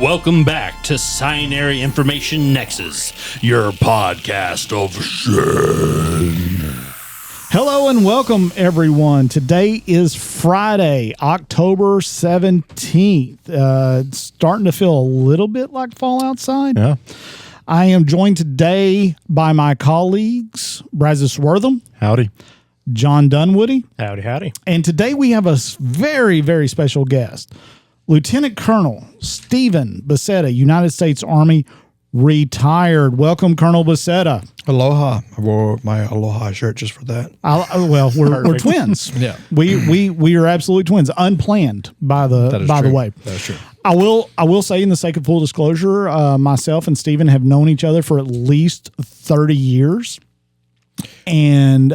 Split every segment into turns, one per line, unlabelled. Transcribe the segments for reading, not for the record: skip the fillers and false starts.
Welcome back to Scinary Information Nexus, your podcast of shame.
Hello and welcome, everyone. Today is Friday, October 17th. It's starting to feel a little bit like fall outside.
Yeah.
I am joined today by my colleagues, Brazos,
Howdy.
John Dunwoody,
Howdy, howdy.
and today we have a very, very special guest, Lieutenant Colonel Steven Beseda, United States Army, retired. Welcome, Colonel Beseda.
Aloha. I wore my Aloha shirt just for that.
Well, we're twins.
Yeah.
We are absolutely twins, unplanned by the way.
That's true.
I will say, in the sake of full disclosure, myself and Steven have known each other for at least 30 years, and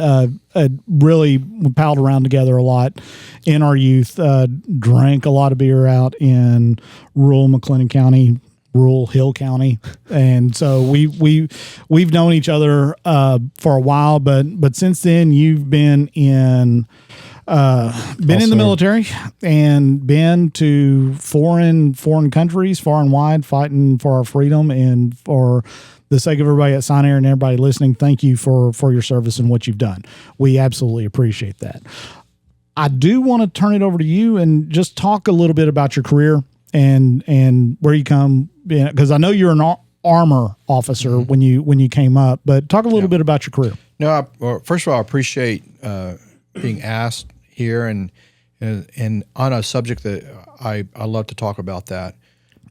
really we palled around together a lot in our youth. Drank a lot of beer out in rural McLennan County, rural Hill County, and so we've known each other for a while. But since then, you've been in the military and been to foreign countries, far and wide, fighting for our freedom. And for the sake of everybody at Scinary and everybody listening, thank you for your service and what you've done. We absolutely appreciate that. I do want to turn it over to you and just talk a little bit about your career and where you come, because I know you're an armor officer when you came up, but talk a little bit about your career.
No, well, first of all, I appreciate being asked here and on a subject that I love to talk about that,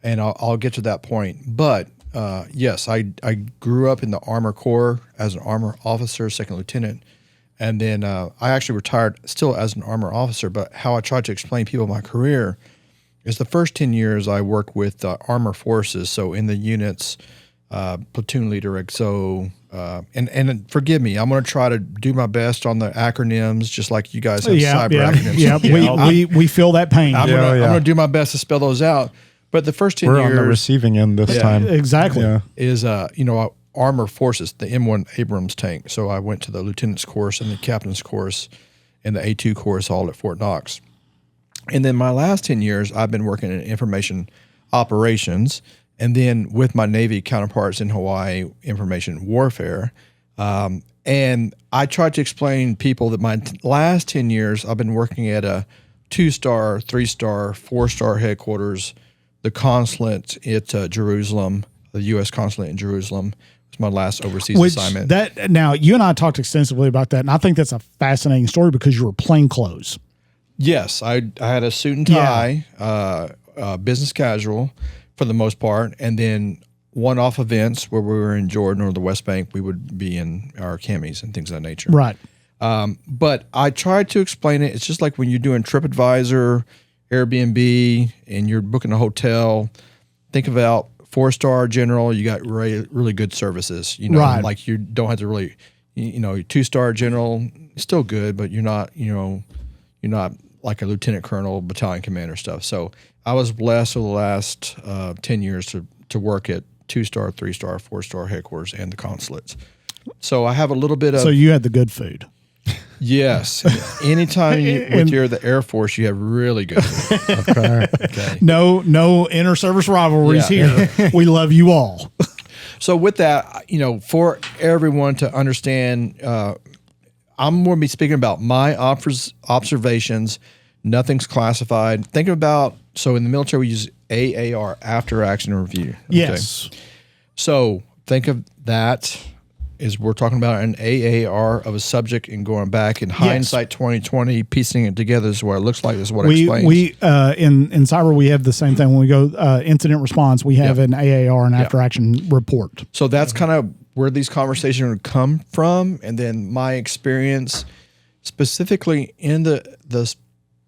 and I'll get to that point. But yes, I grew up in the Armor Corps as an armor officer, second lieutenant, and then I actually retired still as an armor officer. But how I try to explain people my career is the first 10 years I worked with armor forces, so in the units, platoon leader, XO, and forgive me, I'm going to try to do my best on the acronyms, just like you guys have acronyms.
Yeah, we feel that pain.
I'm going to do my best to spell those out. But the first 10
We're
years
on the receiving end this time.
Exactly.
Yeah.
is armor forces, the M1 Abrams tank. So I went to the lieutenant's course and the captain's course and the A2 course all at Fort Knox. And then my last 10 years, I've been working in information operations, and then with my Navy counterparts in Hawaii, information warfare. And I tried to explain to people that my last 10 years, I've been working at a 2-star, 3-star, 4-star headquarters, the consulate at Jerusalem, the U.S. consulate in Jerusalem. It's my last overseas assignment.
Now, you and I talked extensively about that, and I think that's a fascinating story because you were plainclothes.
Yes, I had a suit and tie, business casual for the most part, and then one-off events where we were in Jordan or the West Bank, we would be in our camis and things of that nature.
Right.
But I tried to explain it. It's just like when you're doing TripAdvisor, Airbnb, and you're booking a hotel. Think about 4-star general. You got really good services.
right.
Like you don't have to really, 2-star general, still good, but you're not like a lieutenant colonel, battalion commander stuff. So I was blessed over the last 10 years to work at 2-star, 3-star, 4-star headquarters and the consulates. So I have a little bit of...
So you had the good food.
Yes. Anytime you're the Air Force, you have really good food. Okay.
No inter-service rivalries here. We love you all.
So with that, for everyone to understand... I'm going to be speaking about my observations. Nothing's classified. Think about, so in the military, we use AAR, after action review. Okay?
Yes.
So think of that as we're talking about an AAR of a subject and going back in hindsight 2020, piecing it together. This is what it looks like. This is what it explains.
We in cyber, we have the same thing. When we go incident response, we have an AAR, an after action report.
So that's kind of where these conversations would come from, and then my experience specifically in the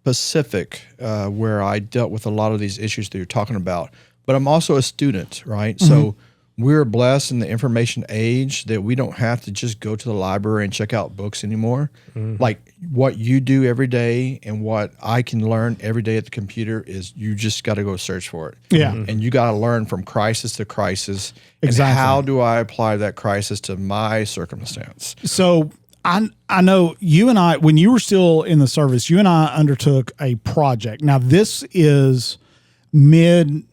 Pacific, where I dealt with a lot of these issues that you're talking about. But I'm also a student, right? Mm-hmm. So we're blessed in the information age that we don't have to just go to the library and check out books anymore. Mm-hmm. Like what you do every day and what I can learn every day at the computer is you just got to go search for it.
Yeah.
Mm-hmm. And you got to learn from crisis to crisis.
Exactly.
And how do I apply that crisis to my circumstance?
So I know you and I, when you were still in the service, you and I undertook a project. Now this is mid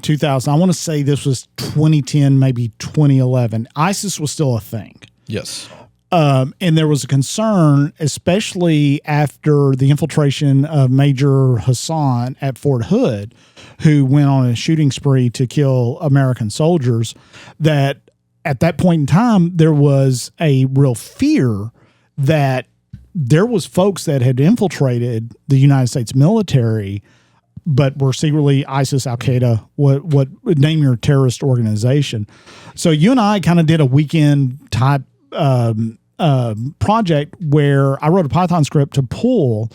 2000. I want to say this was 2010, maybe 2011. ISIS was still a thing.
Yes.
And there was a concern, especially after the infiltration of Major Hassan at Fort Hood, who went on a shooting spree to kill American soldiers, that at that point in time, there was a real fear that there was folks that had infiltrated the United States military, but were secretly ISIS, Al-Qaeda, what name your terrorist organization. So you and I kind of did a weekend type project where I wrote a Python script to pull,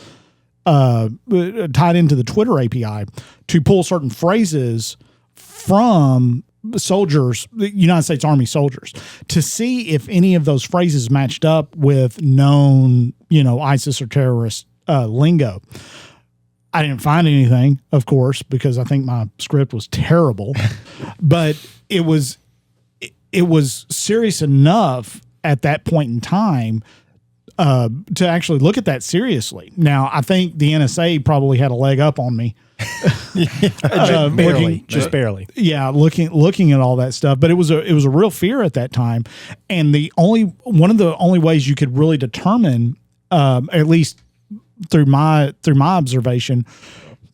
tied into the Twitter API, to pull certain phrases from soldiers, the United States Army soldiers, to see if any of those phrases matched up with known, ISIS or terrorist lingo. I didn't find anything, of course, because I think my script was terrible, but it was serious enough at that point in time to actually look at that seriously. Now, I think the NSA probably had a leg up on me.
Just barely.
Yeah, looking at all that stuff, but it was a real fear at that time, and one of the only ways you could really determine, at least through my observation,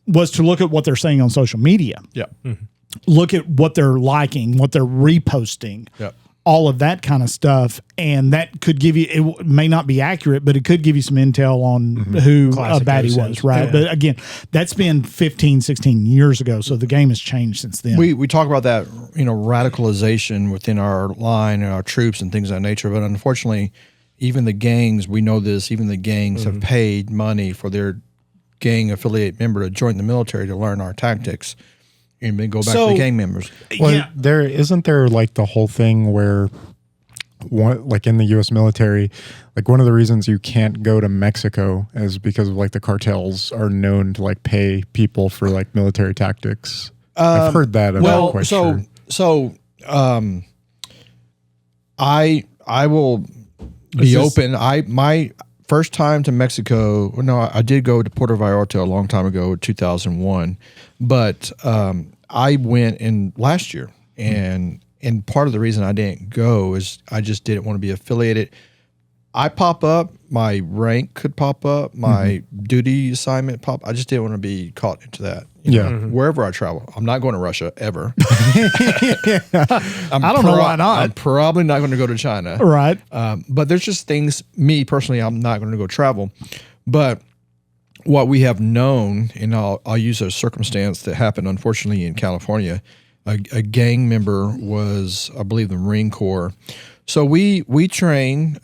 was to look at what they're saying on social media.
Yeah. Mm-hmm.
Look at what they're liking, what they're reposting.
Yeah.
All of that kind of stuff. And that could give you, it may not be accurate, but it could give you some intel on who a baddie was, right? Yeah. But again, that's been 15, 16 years ago. So the game has changed since then.
We talk about that, radicalization within our line and our troops and things of that nature. But unfortunately, even the gangs, we know this, even the gangs have paid money for their gang affiliate member to join the military to learn our tactics. And then go back to the gang members.
Well,
Yeah.
isn't there like the whole thing where like in the U.S. military, like one of the reasons you can't go to Mexico is because of like the cartels are known to like pay people for like military tactics. I've heard that. I'm not quite sure.
I will be open. My first time to Mexico, I did go to Puerto Vallarta a long time ago, 2001, but I went in last year, and part of the reason I didn't go is I just didn't want to be affiliated. I pop up, my rank could pop up, my duty assignment pop. I just didn't want to be caught into that. Wherever I travel, I'm not going to Russia ever. I
don't know why not.
I'm probably not going to go to China.
Right.
But there's just things, me personally, I'm not going to go travel. But what we have known, and I'll use a circumstance that happened, unfortunately, in California. A gang member was, I believe, the Marine Corps. So we train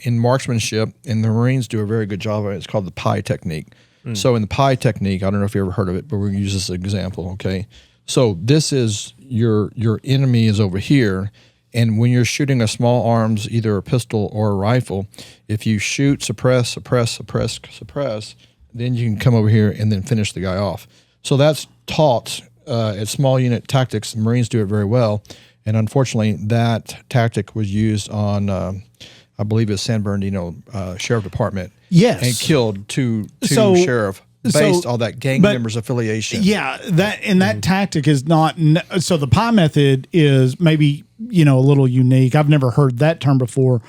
in marksmanship, and the Marines do a very good job of it. It's called the PI technique. So in the PI technique, I don't know if you ever heard of it, but we're going to use this example, okay? So this is your enemy is over here, and when you're shooting a small arms, either a pistol or a rifle, if you shoot, suppress, then you can come over here and then finish the guy off. So that's taught at small unit tactics. The Marines do it very well. And unfortunately, that tactic was used on, I believe it's San Bernardino Sheriff Department.
Yes.
And killed two sheriff based on that gang members affiliation.
Yeah, that tactic is not, so the PI method is maybe, a little unique. I've never heard that term before,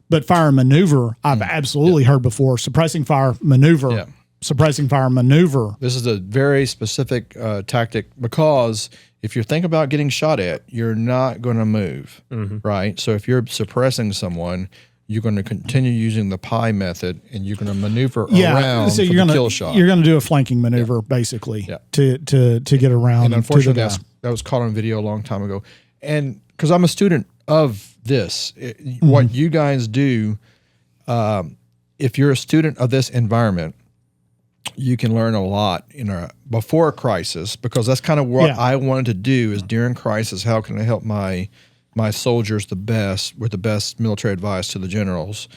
but fire maneuver, I've absolutely heard before. Suppressing fire maneuver. Yeah. Suppressing fire maneuver.
This is a very specific tactic because if you're thinking about getting shot at, you're not going to move, right? So if you're suppressing someone, you're going to continue using the PI method, and you're going to maneuver around
so
for the kill shot.
You're going to do a flanking maneuver, basically, to get around.
And unfortunately, that was caught on video a long time ago. And because I'm a student of this, what you guys do, if you're a student of this environment, you can learn a lot before a crisis, because that's kind of what I wanted to do is during crisis, how can I help my soldiers with the best military advice to the generals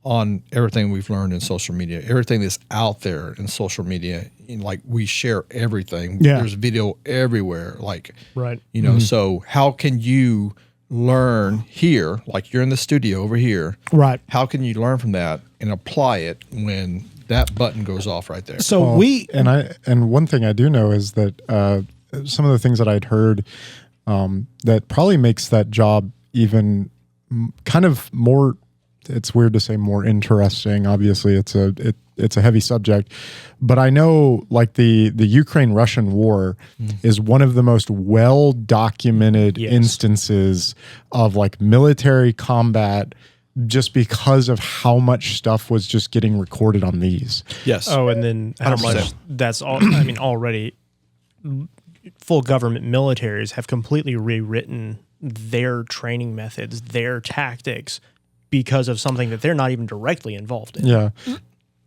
on everything we've learned in social media, everything that's out there in social media. Like we share everything. Yeah. There's video everywhere.
Right.
So how can you learn here, like you're in the studio over here.
Right.
How can you learn from that and apply it when that button goes off right there?
So
and one thing I do know is that some of the things that I'd heard that probably makes that job even kind of more. It's weird to say more interesting. Obviously, it's a heavy subject, but I know like the Ukraine-Russian war is one of the most well documented instances of like military combat, just because of how much stuff was just getting recorded on these.
Yes.
Oh, and then how
100%.
much that's all. I mean, already full government militaries have completely rewritten their training methods, their tactics, because of something that they're not even directly involved in.
Yeah.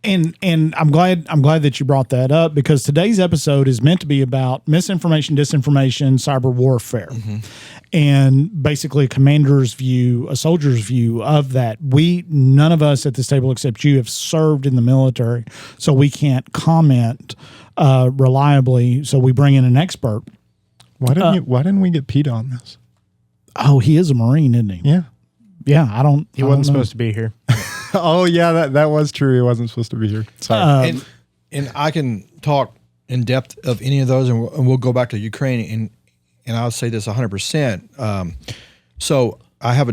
And I'm glad that you brought that up, because today's episode is meant to be about misinformation, disinformation, cyber warfare, and basically a commander's view, a soldier's view of that. None of us at this table except you have served in the military, so we can't comment reliably. So we bring in an expert.
Why didn't we get PETA on this?
Oh, he is a Marine, isn't he?
Yeah.
Yeah,
He wasn't supposed to be here.
Oh yeah, that was true. He wasn't supposed to be here. Sorry.
And I can talk in depth of any of those, and we'll go back to Ukraine, and I'll say this 100%. So I have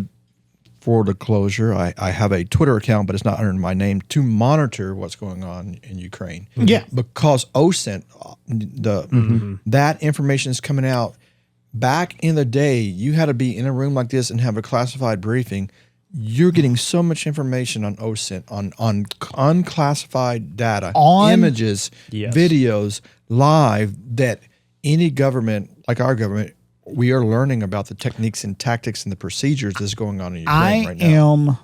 full disclosure, I have a Twitter account, but it's not under my name, to monitor what's going on in Ukraine.
Yeah.
Because OSINT, that information is coming out. Back in the day, you had to be in a room like this and have a classified briefing. You're getting so much information on OSINT, on unclassified data, images, videos, live, that any government, like our government, we are learning about the techniques and tactics and the procedures that's going on in Ukraine right now.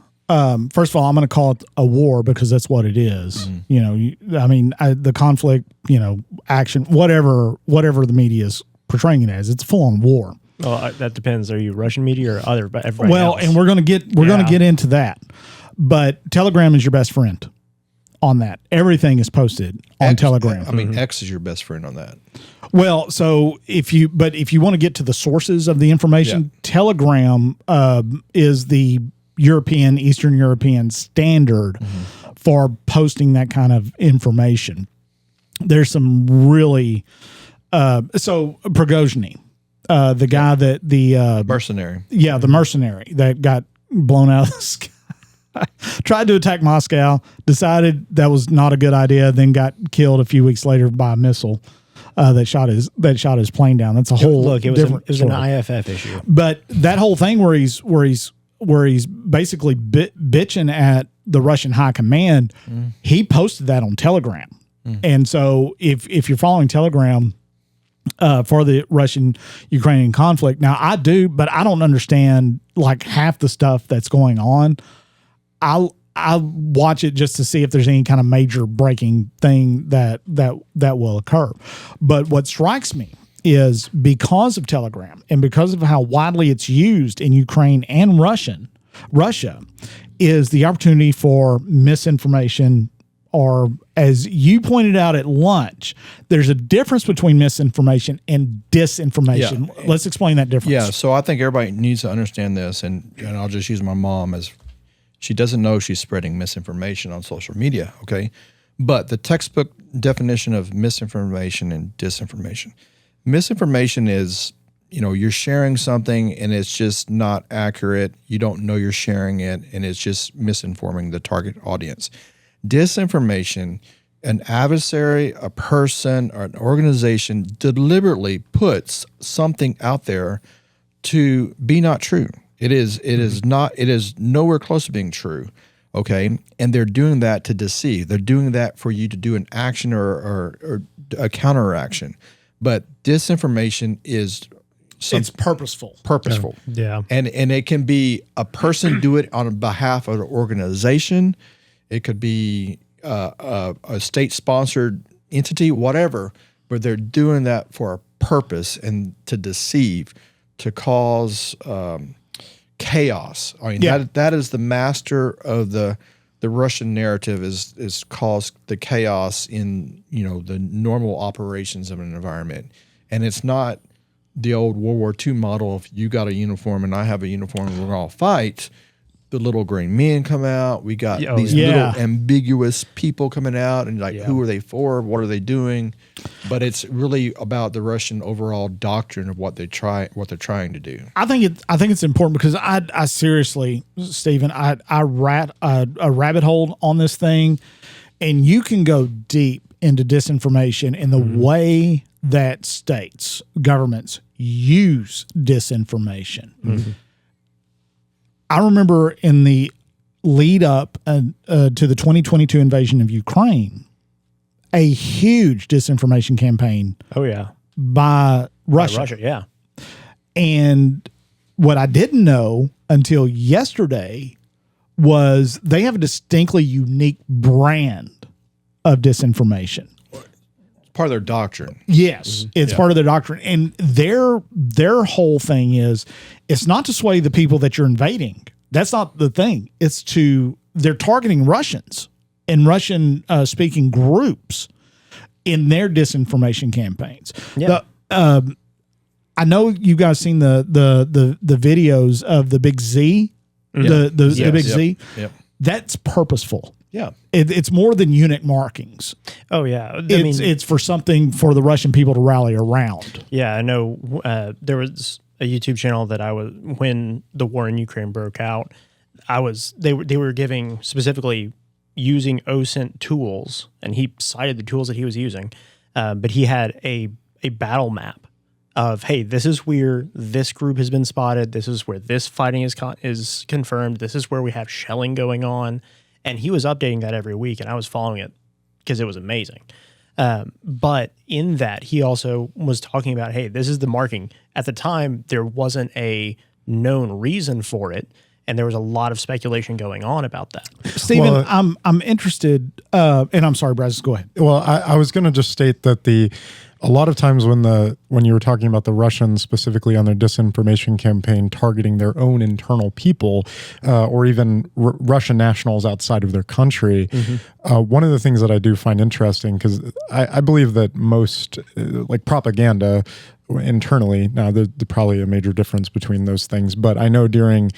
First of all, I'm going to call it a war, because that's what it is. You know, the conflict, action, whatever the media is portraying it as, it's full on war.
Well, that depends. Are you Russian media or other? But everybody else?
And we're going to get into that. But Telegram is your best friend on that. Everything is posted on Telegram.
I mean, X is your best friend on that.
Well, so if you want to get to the sources of the information, Telegram is the Eastern European standard for posting that kind of information. There's some really so Prigozhin, the guy that the
Mercenary.
Yeah, the mercenary that got blown out of the sky. Tried to attack Moscow, decided that was not a good idea, then got killed a few weeks later by a missile that shot his plane down. That's a whole
look. It was an IFF issue.
But that whole thing where he's basically bitching at the Russian high command, he posted that on Telegram. And so if you're following Telegram for the Russian-Ukrainian conflict, now I do, but I don't understand like half the stuff that's going on. I'll watch it just to see if there's any kind of major breaking thing that will occur. But what strikes me is, because of Telegram and because of how widely it's used in Ukraine and Russia, is the opportunity for misinformation, or as you pointed out at lunch, there's a difference between misinformation and disinformation. Yeah. Let's explain that difference.
Yeah, so I think everybody needs to understand this, and I'll just use my mom as, she doesn't know she's spreading misinformation on social media, okay? But the textbook definition of misinformation and disinformation. Misinformation is, you're sharing something and it's just not accurate. You don't know you're sharing it, and it's just misinforming the target audience. Disinformation, an adversary, a person, or an organization deliberately puts something out there to be not true. It is nowhere close to being true. Okay. And they're doing that to deceive. They're doing that for you to do an action or a counteraction. But disinformation is
it's purposeful.
Purposeful.
Yeah.
And it can be a person do it on behalf of an organization. It could be a state-sponsored entity, whatever, but they're doing that for a purpose and to deceive, to cause chaos. I mean, that is the master of the Russian narrative, is cause the chaos in the normal operations of an environment, and it's not the old World War II model of you got a uniform and I have a uniform and we're all fight. the little green men come out. We got these little ambiguous people coming out, and like, who are they for? What are they doing? But it's really about the Russian overall doctrine of what they're trying to do.
I think it's important because I seriously, Stephen, I rat a rabbit hole on this thing, and you can go deep into disinformation and the way that states, governments use disinformation. I remember in the lead up to the 2022 invasion of Ukraine, a huge disinformation campaign.
Oh yeah,
by Russia.
By Russia, yeah.
And what I didn't know until yesterday was they have a distinctly unique brand of disinformation.
Part of their doctrine.
Yes, it's part of their doctrine. And their whole thing is, it's not to sway the people that you're invading. That's not the thing. They're targeting Russians and Russian speaking groups in their disinformation campaigns. Yeah. I know you guys seen the videos of the Big Z, the Big Z.
Yep.
That's purposeful.
Yeah.
It's more than unit markings.
Oh yeah,
It's for something for the Russian people to rally around.
Yeah, I know. There was a YouTube channel that when the war in Ukraine broke out, they were giving specifically using OSINT tools, and he cited the tools that he was using, but he had a battle map of, hey, this is where this group has been spotted. This is where this fighting is confirmed. This is where we have shelling going on. And he was updating that every week, and I was following it because it was amazing. But in that, he also was talking about, hey, this is the marking. At the time, there wasn't a known reason for it, and there was a lot of speculation going on about that.
Stephen, I'm interested, and I'm sorry, Brazos, go ahead.
Well, I was going to just state that a lot of times when you were talking about the Russians specifically on their disinformation campaign targeting their own internal people, or even Russian nationals outside of their country, one of the things that I do find interesting, because I believe that most like propaganda internally, now there's probably a major difference between those things, but I know during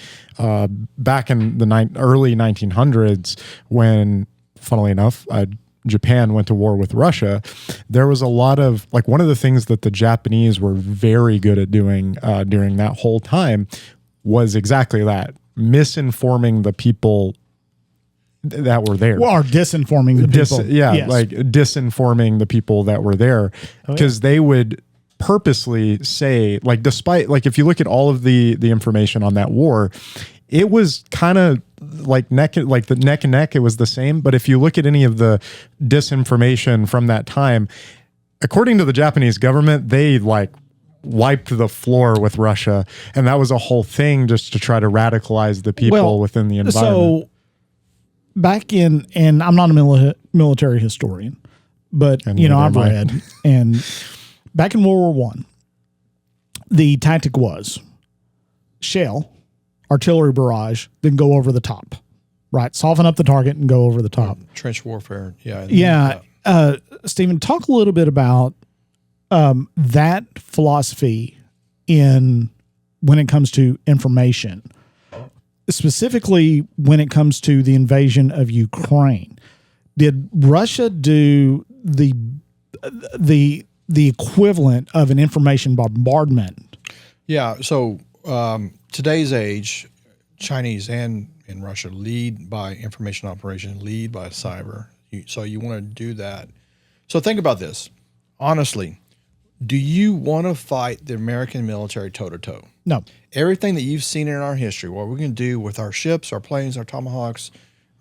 back in the early 1900s when, funnily enough, Japan went to war with Russia, there was a lot of, like, one of the things that the Japanese were very good at doing during that whole time was exactly that, misinforming the people that were there.
Or disinforming the people.
Like disinforming the people that were there, because they would purposely say, like, despite, like, if you look at all of the information on that war, it was kind of like neck and neck. It was the same. But if you look at any of the disinformation from that time, according to the Japanese government, they like wiped the floor with Russia. And that was a whole thing just to try to radicalize the people within the environment. So
back in, and I'm not a military historian, but I've read, and back in World War I, the tactic was shell, artillery barrage, then go over the top, right? Soften up the target and go over the top.
Trench warfare.
Stephen, talk a little bit about that philosophy when it comes to information, specifically when it comes to the invasion of Ukraine. Did Russia do the equivalent of an information bombardment?
Yeah. So today's age, Chinese and in Russia lead by information operation, lead by cyber. So you want to do that. So think about this. Honestly, do you want to fight the American military toe-to-toe?
No.
Everything that you've seen in our history, what we're going to do with our ships, our planes, our Tomahawks,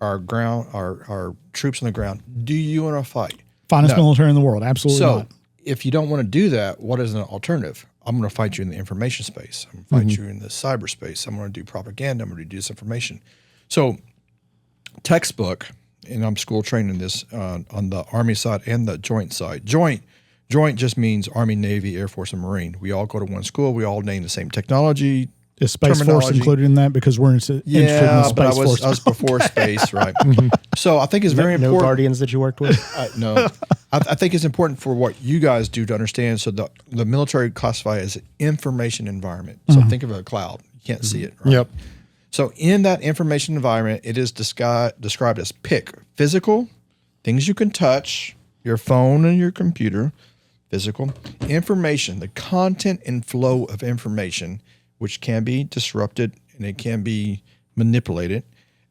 our ground, our troops on the ground, do you want to fight?
Finest military in the world. Absolutely not.
If you don't want to do that, what is an alternative? I'm going to fight you in the information space. I'm going to fight you in the cyberspace. I'm going to do propaganda. I'm going to do disinformation. So textbook, and I'm school trained in this on the Army side and the joint side. Joint just means Army, Navy, Air Force, and Marine. We all go to one school. We all name the same technology.
Is Space Force included in that? Because we're interested in the Space Force.
I was before space, right? So I think it's very important.
No Guardians that you worked with?
No. I think it's important for what you guys do to understand. So the military classify as an information environment. So think of a cloud. You can't see it, right?
Yep.
So in that information environment, it is described as PIC, physical, things you can touch, your phone and your computer, physical, information, the content and flow of information, which can be disrupted and it can be manipulated.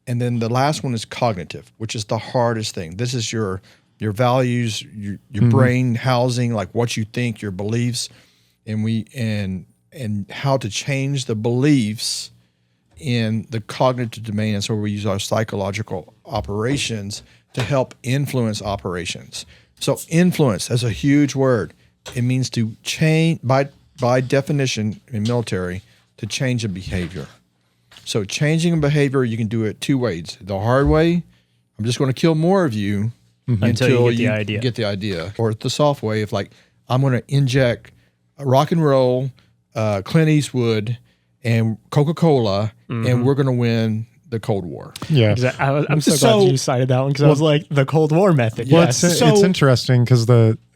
And then the last one is cognitive, which is the hardest thing. This is your values, your brain housing, like what you think, your beliefs, and how to change the beliefs in the cognitive domain. And so we use our psychological operations to help influence operations. So influence, that's a huge word. It means to change, by definition in military, to change a behavior. So changing a behavior, you can do it two ways. The hard way, I'm just going to kill more of you until you get the idea. Or the soft way of like, I'm going to inject rock and roll, Clint Eastwood, and Coca-Cola, and we're going to win the Cold War.
Yeah.
Exactly. I'm so glad you cited that one because I was like, the Cold War method.
Well,
Yes.
it's interesting because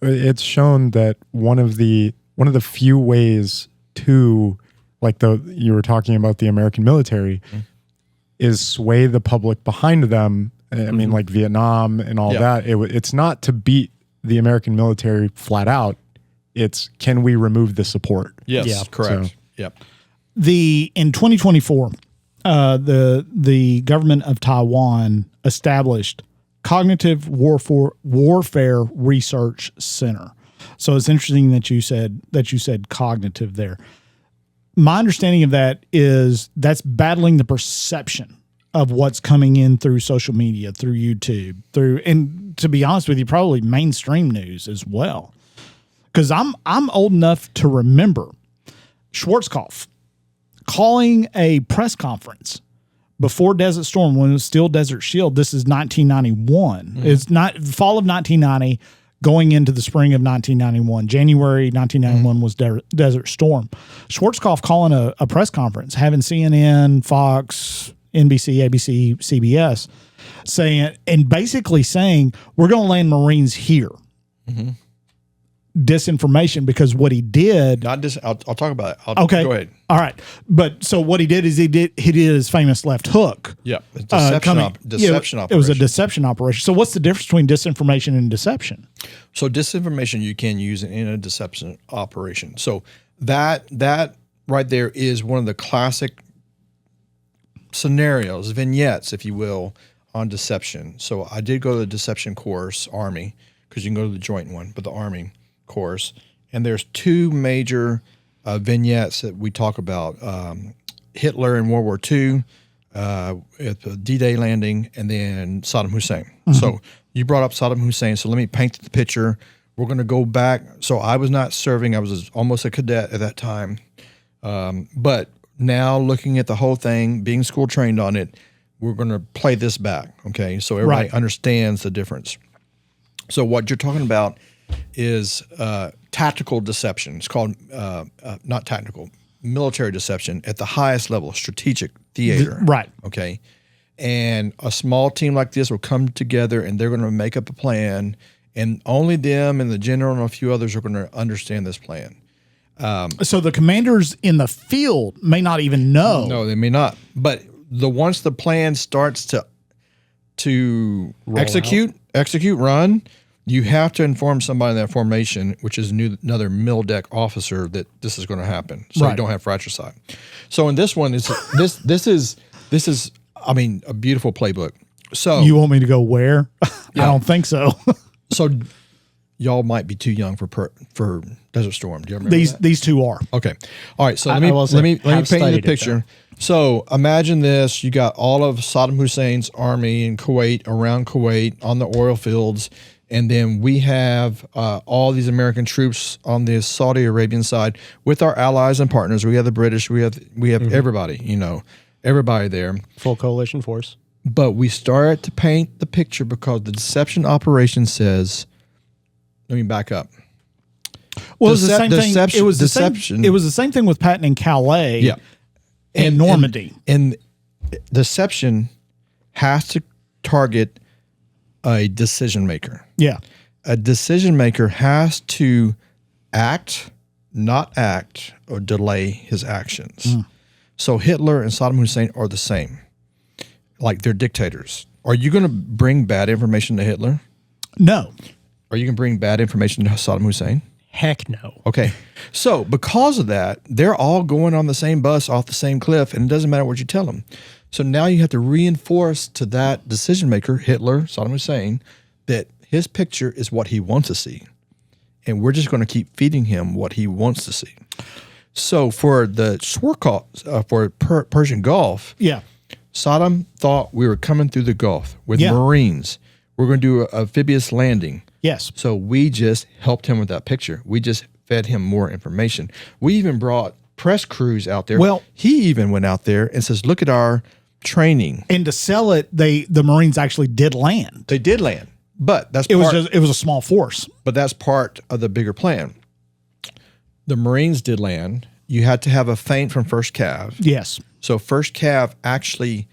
it's shown that one of the few ways to, like you were talking about the American military, is sway the public behind them. I mean, like Vietnam and all that. It's not to beat the American military flat out. It's, can we remove the support?
Yes,
Yeah.
correct.
So-
Yep.
In 2024, the government of Taiwan established Cognitive Warfare Research Center. So it's interesting that you said cognitive there. My understanding of that is that's battling the perception of what's coming in through social media, through YouTube, and to be honest with you, probably mainstream news as well. Because I'm old enough to remember Schwarzkopf calling a press conference before Desert Storm when it was still Desert Shield. This is 1991. It's not fall of 1990 going into the spring of 1991. January 1991 was Desert Storm. Schwarzkopf calling a press conference, having CNN, Fox, NBC, ABC, CBS basically saying, we're going to land Marines here. Disinformation, because what he did.
I'll talk about it.
Okay.
Go ahead.
All right. But so what he did is he did his famous left hook.
Yeah. Deception operation.
It was a deception operation. So what's the difference between disinformation and deception?
So disinformation you can use in a deception operation. So that right there is one of the classic scenarios, vignettes, if you will, on deception. So I did go to the deception course, Army, because you can go to the joint one, but the Army course. And there's two major vignettes that we talk about. Hitler in World War II, at the D-Day landing, and then Saddam Hussein. So you brought up Saddam Hussein, so let me paint the picture. We're going to go back. So I was not serving. I was almost a cadet at that time. But now looking at the whole thing, being school trained on it, we're going to play this back, okay? So everybody understands the difference. So what you're talking about is tactical deception. It's called, not tactical, military deception at the highest level, strategic theater.
Right.
Okay. And a small team like this will come together and they're going to make up a plan, and only them and the general and a few others are going to understand this plan.
So the commanders in the field may not even know.
No, they may not. But once the plan starts to execute, run, you have to inform somebody in that formation, which is another middle deck officer, that this is going to happen, so you don't have fratricide. So in this one, this is I mean, a beautiful playbook. So
You want me to go where? I don't think so.
so y'all might be too young for Desert Storm. Do you remember that?
These two are.
Okay. All right. So let me paint you the picture. So imagine this: you got all of Saddam Hussein's army in Kuwait, around Kuwait, on the oil fields, and then we have all these American troops on the Saudi Arabian side with our allies and partners. We have the British. We have everybody. Everybody there.
Full coalition force.
But we start to paint the picture because the deception operation says. Let me back up.
Well, it was the same thing.
Deception.
It was the same thing with Patton and Calais.
Yeah.
And Normandy.
And deception has to target a decision maker.
Yeah.
A decision maker has to act, not act, or delay his actions. So Hitler and Saddam Hussein are the same. Like they're dictators. Are you going to bring bad information to Hitler?
No.
Are you going to bring bad information to Saddam Hussein?
Heck no.
Okay. So because of that, they're all going on the same bus off the same cliff, and it doesn't matter what you tell them. So now you have to reinforce to that decision maker, Hitler, Saddam Hussein, that his picture is what he wants to see. And we're just going to keep feeding him what he wants to see. So for the Schwarzkopf, for Persian Gulf,
Yeah.
Saddam thought we were coming through the Gulf with
Yeah.
Marines. We're going to do an amphibious landing.
Yes.
So we just helped him with that picture. We just fed him more information. We even brought press crews out there.
Well-
he even went out there and says, look at our training.
And to sell it, the Marines actually did land.
They did land, but
It was a small force.
but that's part of the bigger plan. The Marines did land. You had to have a feint from First Cav.
Yes.
So First Cav actually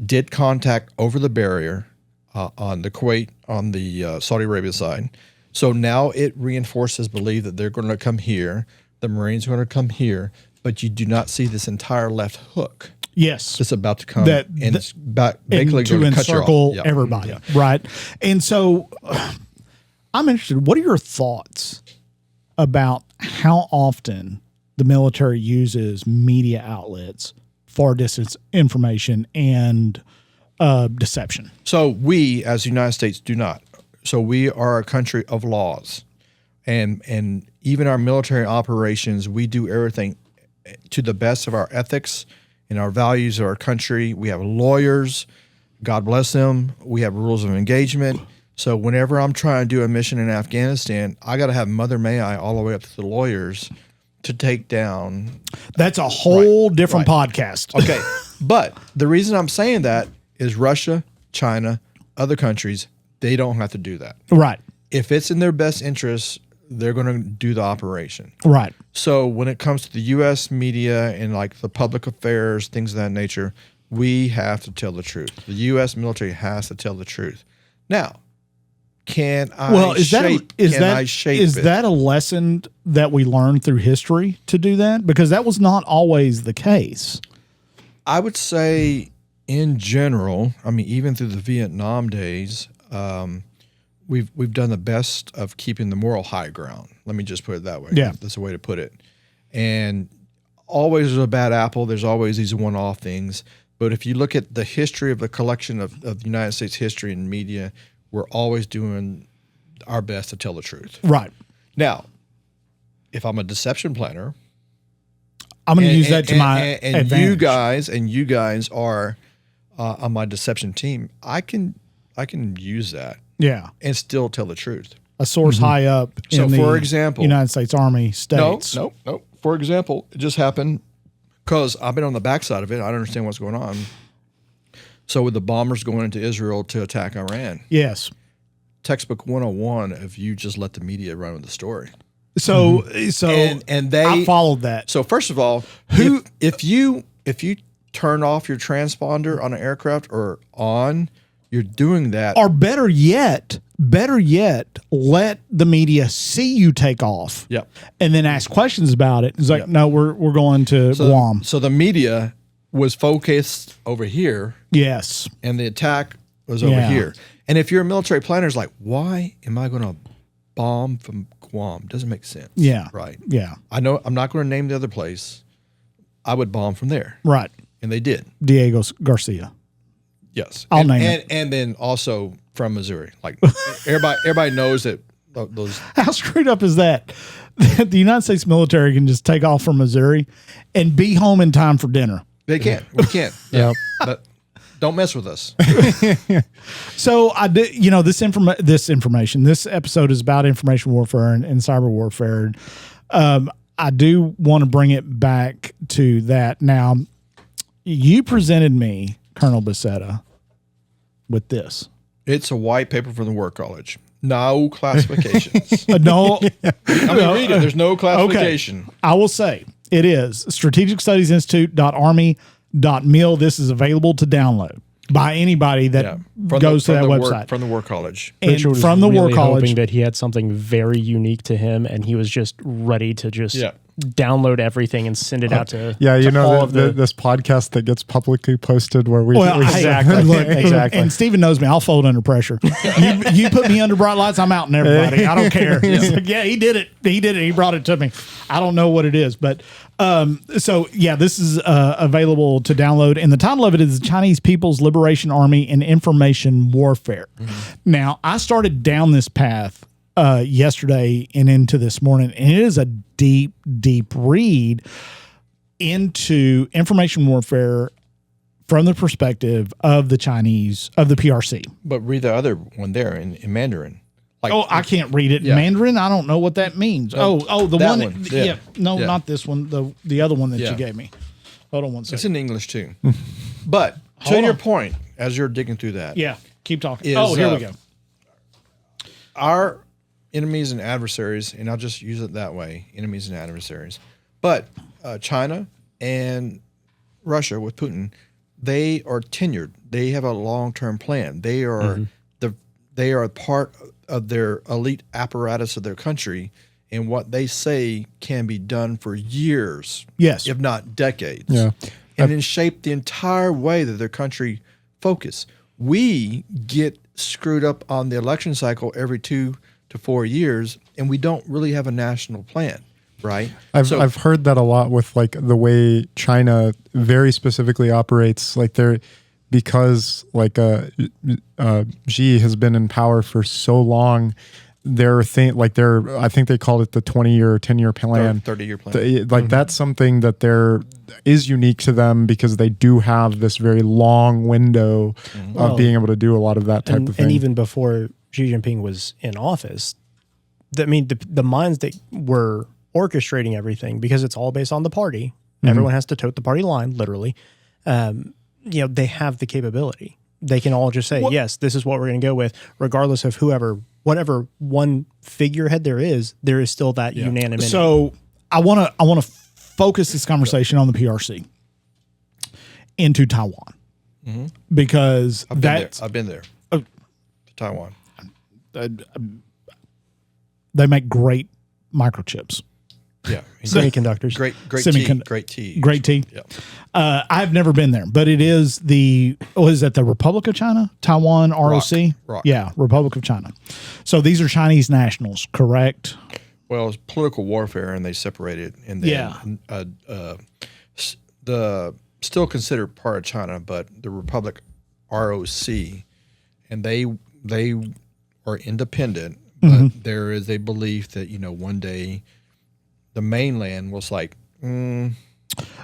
did contact over the barrier on the Kuwait, on the Saudi Arabia side. So now it reinforces belief that they're going to come here. The Marines are going to come here, but you do not see this entire left hook.
Yes.
It's about to come
That-
and it's basically
to
going to cut you
encircle
off. Yeah.
everybody.
Yeah.
Right. And so I'm interested. What are your thoughts about how often the military uses media outlets for disinformation and deception?
So we, as the United States, do not. So we are a country of laws, and even our military operations, we do everything to the best of our ethics and our values of our country. We have lawyers, God bless them. We have rules of engagement. So whenever I'm trying to do a mission in Afghanistan, I got to have Mother May I all the way up to the lawyers to take down.
That's a whole different
right.
podcast.
Okay. But the reason I'm saying that is Russia, China, other countries, they don't have to do that.
Right.
If it's in their best interest, they're going to do the operation.
Right.
So when it comes to the U.S. media and like the public affairs, things of that nature, we have to tell the truth. The U.S. military has to tell the truth. Now, can I shape it?
That a lesson that we learned through history to do that? Because that was not always the case.
I would say in general, I mean, even through the Vietnam days, we've done the best of keeping the moral high ground. Let me just put it that way.
Yeah.
That's a way to put it. And always there's a bad apple. There's always these one-off things. But if you look at the history of the collection of the United States history and media, we're always doing our best to tell the truth.
Right.
Now, if I'm a deception planner,
I'm going to use that to my
and
advantage.
you guys are on my deception team, I can use that
Yeah.
and still tell the truth.
A source high up
So,
in
for
the
example-
United States Army states.
No. For example, it just happened because I've been on the backside of it. I don't understand what's going on. So with the bombers going into Israel to attack Iran,
Yes.
textbook 101 if you just let the media run with the story.
So
And they
I followed that.
So first of all, if you turn off your transponder on an aircraft or on, you're doing that.
Or better yet, let the media see you take off.
Yep.
And then ask questions about it. It's like,
Yep.
no, we're going to Guam.
So the media was focused over here
Yes.
and the attack was over
Yeah.
here. And if you're a military planner, it's like, why am I going to bomb from Guam? Doesn't make sense.
Yeah.
Right.
Yeah.
I know I'm not going to name the other place. I would bomb from there.
Right.
And they did.
Diego Garcia.
Yes.
I'll
and,
name
and,
it.
And then also from Missouri. Like everybody knows that those.
How screwed up is that? The United States military can just take off from Missouri and be home in time for dinner.
They can't. We can't.
Yep.
But don't mess with us.
So I did, this information, this episode is about information warfare and cyber warfare. I do want to bring it back to that. Now, you presented me, Colonel Beseda, with this.
It's a white paper from the War College. No classifications.
No,
Read it. There's no classification.
Okay. I will say it is strategicstudiesinstitute.army.mil. This is available to download by anybody that goes to that website.
From the War College.
And
Richard was
from the War
really
College.
hoping that he had something very unique to him, and he was just ready to just download everything and send it out to
all
of the
this podcast that gets publicly posted where we
exactly.
Look,
Exactly.
And Steven knows me. I'll fold under pressure. You put me under bright lights, I'm out and everybody. I don't care. He's like, yeah, he did it. He did it. He brought it to me. I don't know what it is, but this is available to download, and the title of it is Chinese People's Liberation Army and Information Warfare. Now, I started down this path yesterday and into this morning, and it is a deep read into information warfare from the perspective of the Chinese, of the PRC.
But read the other one there in Mandarin. Like,
I can't read it in Mandarin. I don't know what that means. The one.
Yeah.
No, not this one. The other one that you gave me. Hold on one second.
It's in English too. But to your point, as you're digging through that.
Yeah, keep talking.
Is,
here we go.
Our enemies and adversaries, and I'll just use it that way, enemies and adversaries. But China and Russia with Putin, they are tenured. They have a long-term plan. They are they are part of their elite apparatus of their country, and what they say can be done for years, if not decades.
Yeah.
And then shape the entire way that their country focus. We get screwed up on the election cycle every 2 to 4 years, and we don't really have a national plan, right?
I've heard that a lot with like the way China very specifically operates, like because like Xi has been in power for so long. I think they called it the 20-year or 10-year plan,
30-year plan.
That's something that is unique to them because they do have this very long window of being able to do a lot of that type of thing.
And even before Xi Jinping was in office, the minds that were orchestrating everything, because it's all based on the party. Everyone has to tote the party line, literally. They have the capability. They can all just say, yes, this is what we're going to go with, regardless of whatever one figurehead there is still that unanimity.
So I want to focus this conversation on the PRC into Taiwan because
I've been there. To Taiwan.
They make great microchips.
Yeah,
semiconductors.
Great tea.
Great tea.
Yeah.
I've never been there, but it is the Republic of China? Taiwan ROC?
ROC.
Yeah, Republic of China. So these are Chinese nationals, correct?
Well, it's political warfare, and they separated. And then, the still considered part of China, but the Republic ROC, and they are independent, but there is a belief that one day the mainland was like, do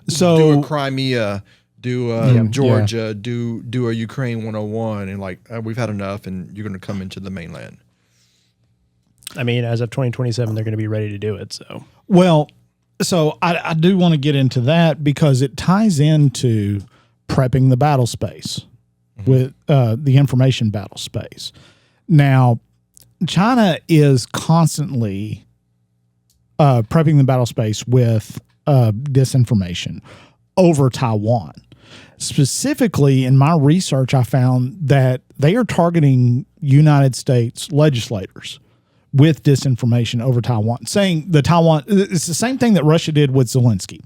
a Crimea, do a Georgia, do a Ukraine 101, and like we've had enough, and you're going to come into the mainland.
I mean, as of 2027, they're going to be ready to do it.
So I do want to get into that because it ties into prepping the battle space with the information battle space. Now, China is constantly prepping the battle space with disinformation over Taiwan. Specifically, in my research, I found that they are targeting United States legislators with disinformation over Taiwan, saying it's the same thing that Russia did with Zelensky.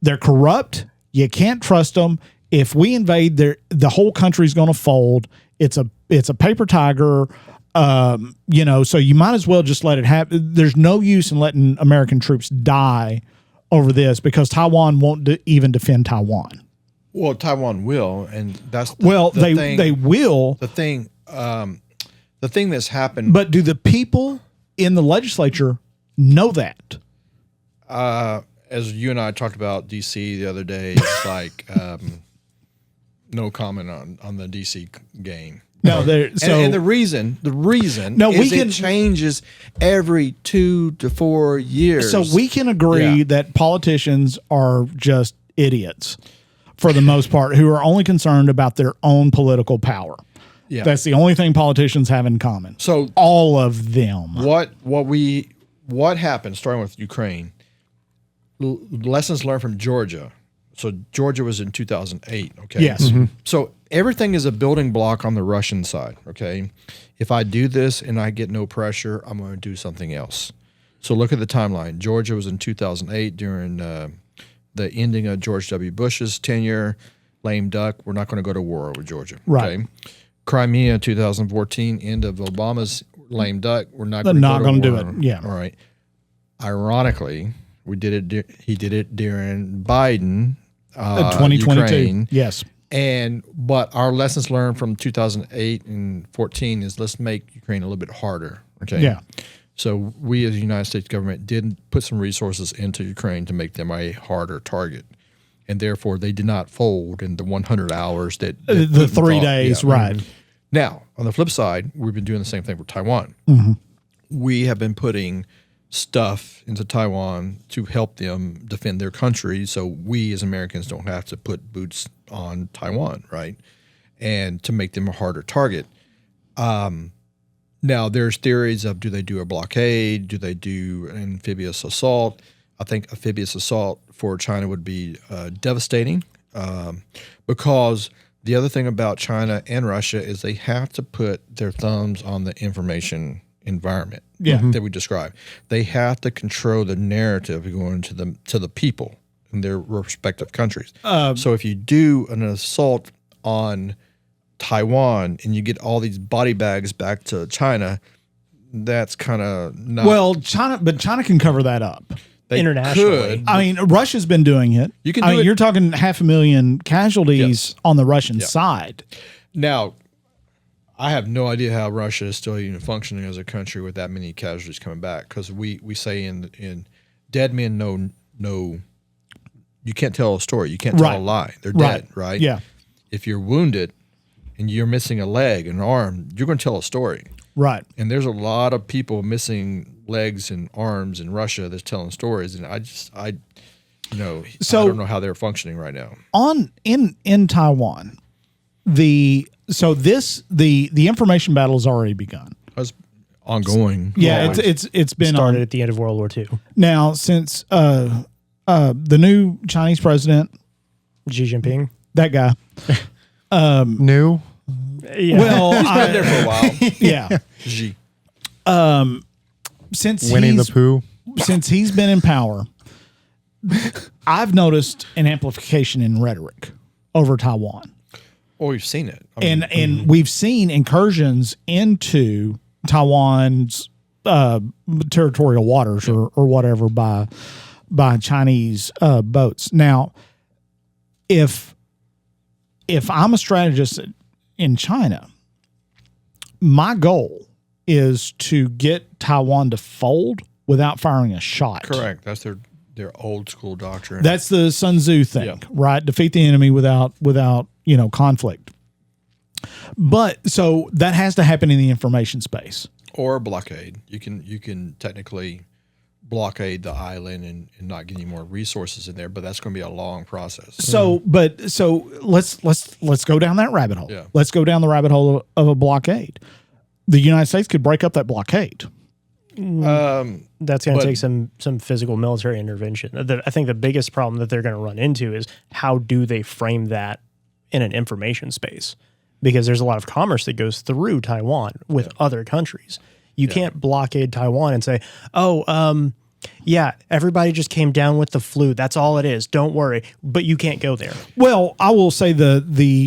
They're corrupt. You can't trust them. If we invade, the whole country's going to fold. It's a paper tiger. So you might as well just let it happen. There's no use in letting American troops die over this because Taiwan won't even defend Taiwan.
Well, Taiwan will, and that's
they will.
The thing that's happened.
But do the people in the legislature know that?
As you and I talked about DC the other day, it's like no comment on the DC game.
No,
and the reason it changes every 2 to 4 years.
So we can agree that politicians are just idiots for the most part, who are only concerned about their own political power. Yeah. That's the only thing politicians have in common.
So
all of them.
What happened, starting with Ukraine, lessons learned from Georgia. So Georgia was in 2008, okay?
Yes.
So everything is a building block on the Russian side, okay? If I do this and I get no pressure, I'm going to do something else. So look at the timeline. Georgia was in 2008 during the ending of George W. Bush's tenure. Lame duck. We're not going to go to war with Georgia.
Right.
Okay? Crimea, 2014, end of Obama's lame duck. We're not going
to do
war.
it. Yeah.
All right. Ironically, he did it during Biden,
2022.
Ukraine.
Yes.
But our lessons learned from 2008 and 14 is let's make Ukraine a little bit harder. Okay.
Yeah.
So we as the United States government did put some resources into Ukraine to make them a harder target. And therefore they did not fold in the 100 hours that
The
Putin
3
thought.
days,
Yeah.
right.
Now, on the flip side, we've been doing the same thing for Taiwan. We have been putting stuff into Taiwan to help them defend their country so we as Americans don't have to put boots on Taiwan, right? And to make them a harder target. Now, there's theories of do they do a blockade? Do they do an amphibious assault? I think amphibious assault for China would be devastating because the other thing about China and Russia is they have to put their thumbs on the information environment that we described. They have to control the narrative going to the people in their respective countries. So if you do an assault on Taiwan and you get all these body bags back to China, that's kind of not.
Well, China can cover that up.
They
internationally.
could.
I mean, Russia's been doing it.
You can
I
do
mean,
it-
you're talking 500,000 casualties
Yes.
on the Russian side.
Now, I have no idea how Russia is still even functioning as a country with that many casualties coming back because we say in dead men no you can't tell a story. You can't tell
Right.
a lie. They're
Right.
dead, right?
Yeah.
If you're wounded and you're missing a leg, an arm, you're going to tell a story.
Right.
And there's a lot of people missing legs and arms in Russia that's telling stories, and I don't know how they're functioning right now.
In Taiwan, the information battle has already begun.
That's ongoing.
Yeah,
always.
it's been
Started
on
at the end of World War II.
now since the new Chinese president,
Xi Jinping.
that guy.
New?
Yeah.
Well,
He's been there for a while.
yeah.
Xi.
Winnie the Pooh?
Since he's been in power, I've noticed an amplification in rhetoric over Taiwan.
Oh, we've seen it. I mean,
And we've seen incursions into Taiwan's territorial waters or whatever by Chinese boats. Now, if I'm a strategist in China, my goal is to get Taiwan to fold without firing a shot.
correct. That's their old school doctrine.
That's the Sun Tzu thing,
Yeah.
right? Defeat the enemy without conflict. But so that has to happen in the information space.
or blockade. You can technically blockade the island and not get any more resources in there, but that's going to be a long process.
So let's go down that rabbit hole.
Yeah.
Let's go down the rabbit hole of a blockade. The United States could break up that blockade.
That's going
But-
to take some physical military intervention. I think the biggest problem that they're going to run into is how do they frame that in an information space? Because there's a lot of commerce that goes through Taiwan with other countries. You can't blockade Taiwan and say, everybody just came down with the flu. That's all it is. Don't worry. But you can't go there.
Well, I will say the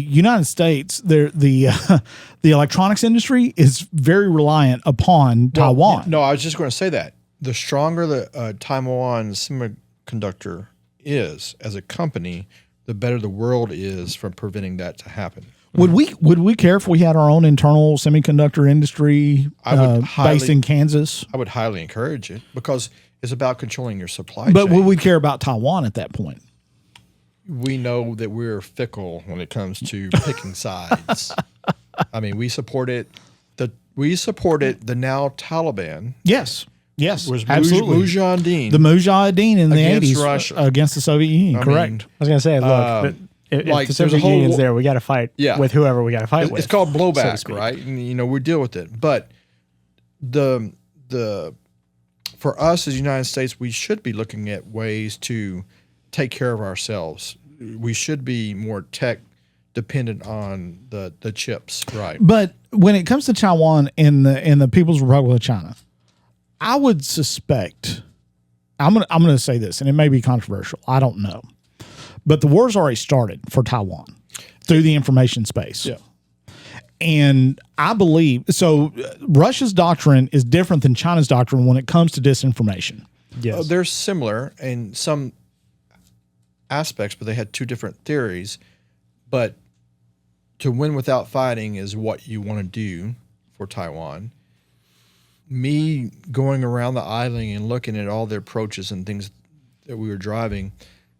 United States, the electronics industry is very reliant upon Taiwan.
No, I was just going to say that. The stronger the Taiwan semiconductor is as a company, the better the world is from preventing that to happen.
Would we care if we had our own internal semiconductor industry based in Kansas?
I would highly encourage it because it's about controlling your supply
But
chain.
would we care about Taiwan at that point?
We know that we're fickle when it comes to picking sides. I mean, we supported the now Taliban.
Yes,
Was
absolutely.
Mujahideen.
The Mujahideen in the
Against
80s
Russia.
Against the Soviet Union.
I
Correct.
mean,
I was going to say, look, but if
like,
the
there's a
Soviet
whole
Union's
wa-
there, we got to fight with whoever we got to fight with.
It's called
so to
blowback,
speak.
right? And we deal with it. But the for us as the United States, we should be looking at ways to take care of ourselves. We should be more tech dependent on the chips, right?
But when it comes to Taiwan and the People's Republic of China, I would suspect, I'm gonna say this, and it may be controversial. I don't know, but the war's already started for Taiwan through the information space.
Yeah.
And I believe so. Russia's doctrine is different than China's doctrine when it comes to disinformation.
Yes.
They're similar in some aspects, but they had two different theories. But to win without fighting is what you want to do for Taiwan. Me going around the island and looking at all the approaches and things that we were driving,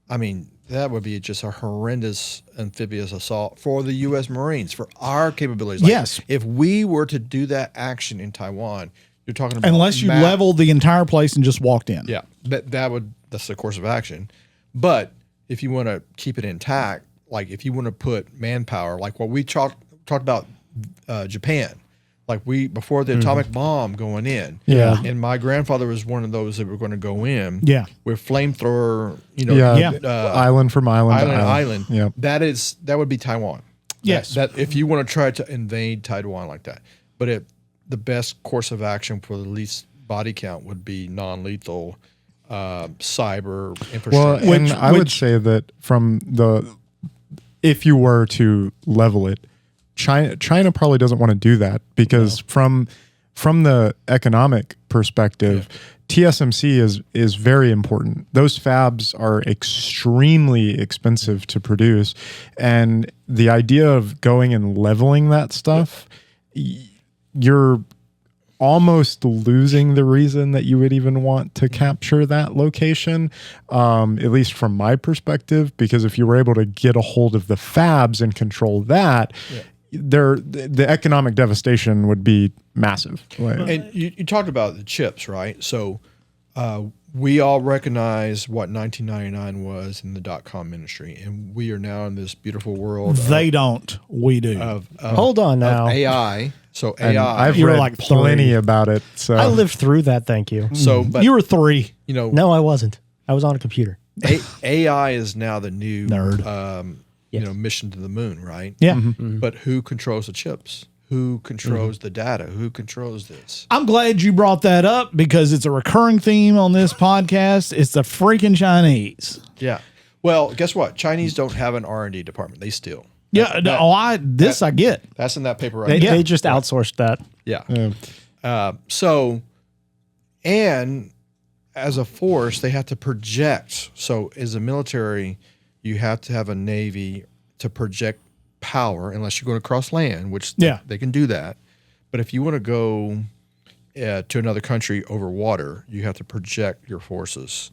I mean, that would be just a horrendous amphibious assault for the U.S. Marines, for our capabilities. Like,
Yes.
If we were to do that action in Taiwan, you're talking about
Unless you leveled the entire place and just walked in.
Yeah, that's the course of action. But if you want to keep it intact, like if you want to put manpower, like what we talked about Japan, like before the atomic bomb going in.
Yeah.
And my grandfather was one of those that were going to go in.
Yeah.
With flamethrower,
island from island to
island.
Yep.
That would be Taiwan.
Yes.
That if you want to try to invade Taiwan like that. But the best course of action for the least body count would be non-lethal cyber infrastructure.
Well, and I would say that if you were to level it, China probably doesn't want to do that because from the economic perspective, TSMC is very important. Those fabs are extremely expensive to produce, and the idea of going and leveling that stuff, you're almost losing the reason that you would even want to capture that location, at least from my perspective, because if you were able to get a hold of the fabs and control that, the economic devastation would be massive.
And you talked about the chips, right? So we all recognize what 1999 was in the dot-com industry, and we are now in this beautiful world.
They don't. We do.
Hold on now.
Of AI. So
And
AI.
I've
You were
read
like
plenty
3.
about it. So
I lived through that. Thank you.
So, but
you were 3.
No, I wasn't. I was on a computer.
AI is now the new
Nerd.
mission to the moon, right?
Yeah.
But who controls the chips? Who controls the data? Who controls this?
I'm glad you brought that up because it's a recurring theme on this podcast. It's the freaking Chinese.
Yeah. Well, guess what? Chinese don't have an R&D department. They steal.
Yeah. I get.
That's in that paper right
They,
now.
they just outsourced that.
Yeah. So, and as a force, they have to project. So, as a military, you have to have a navy to project power, unless you're going across land, which they can do that. But if you want to go to another country over water, you have to project your forces,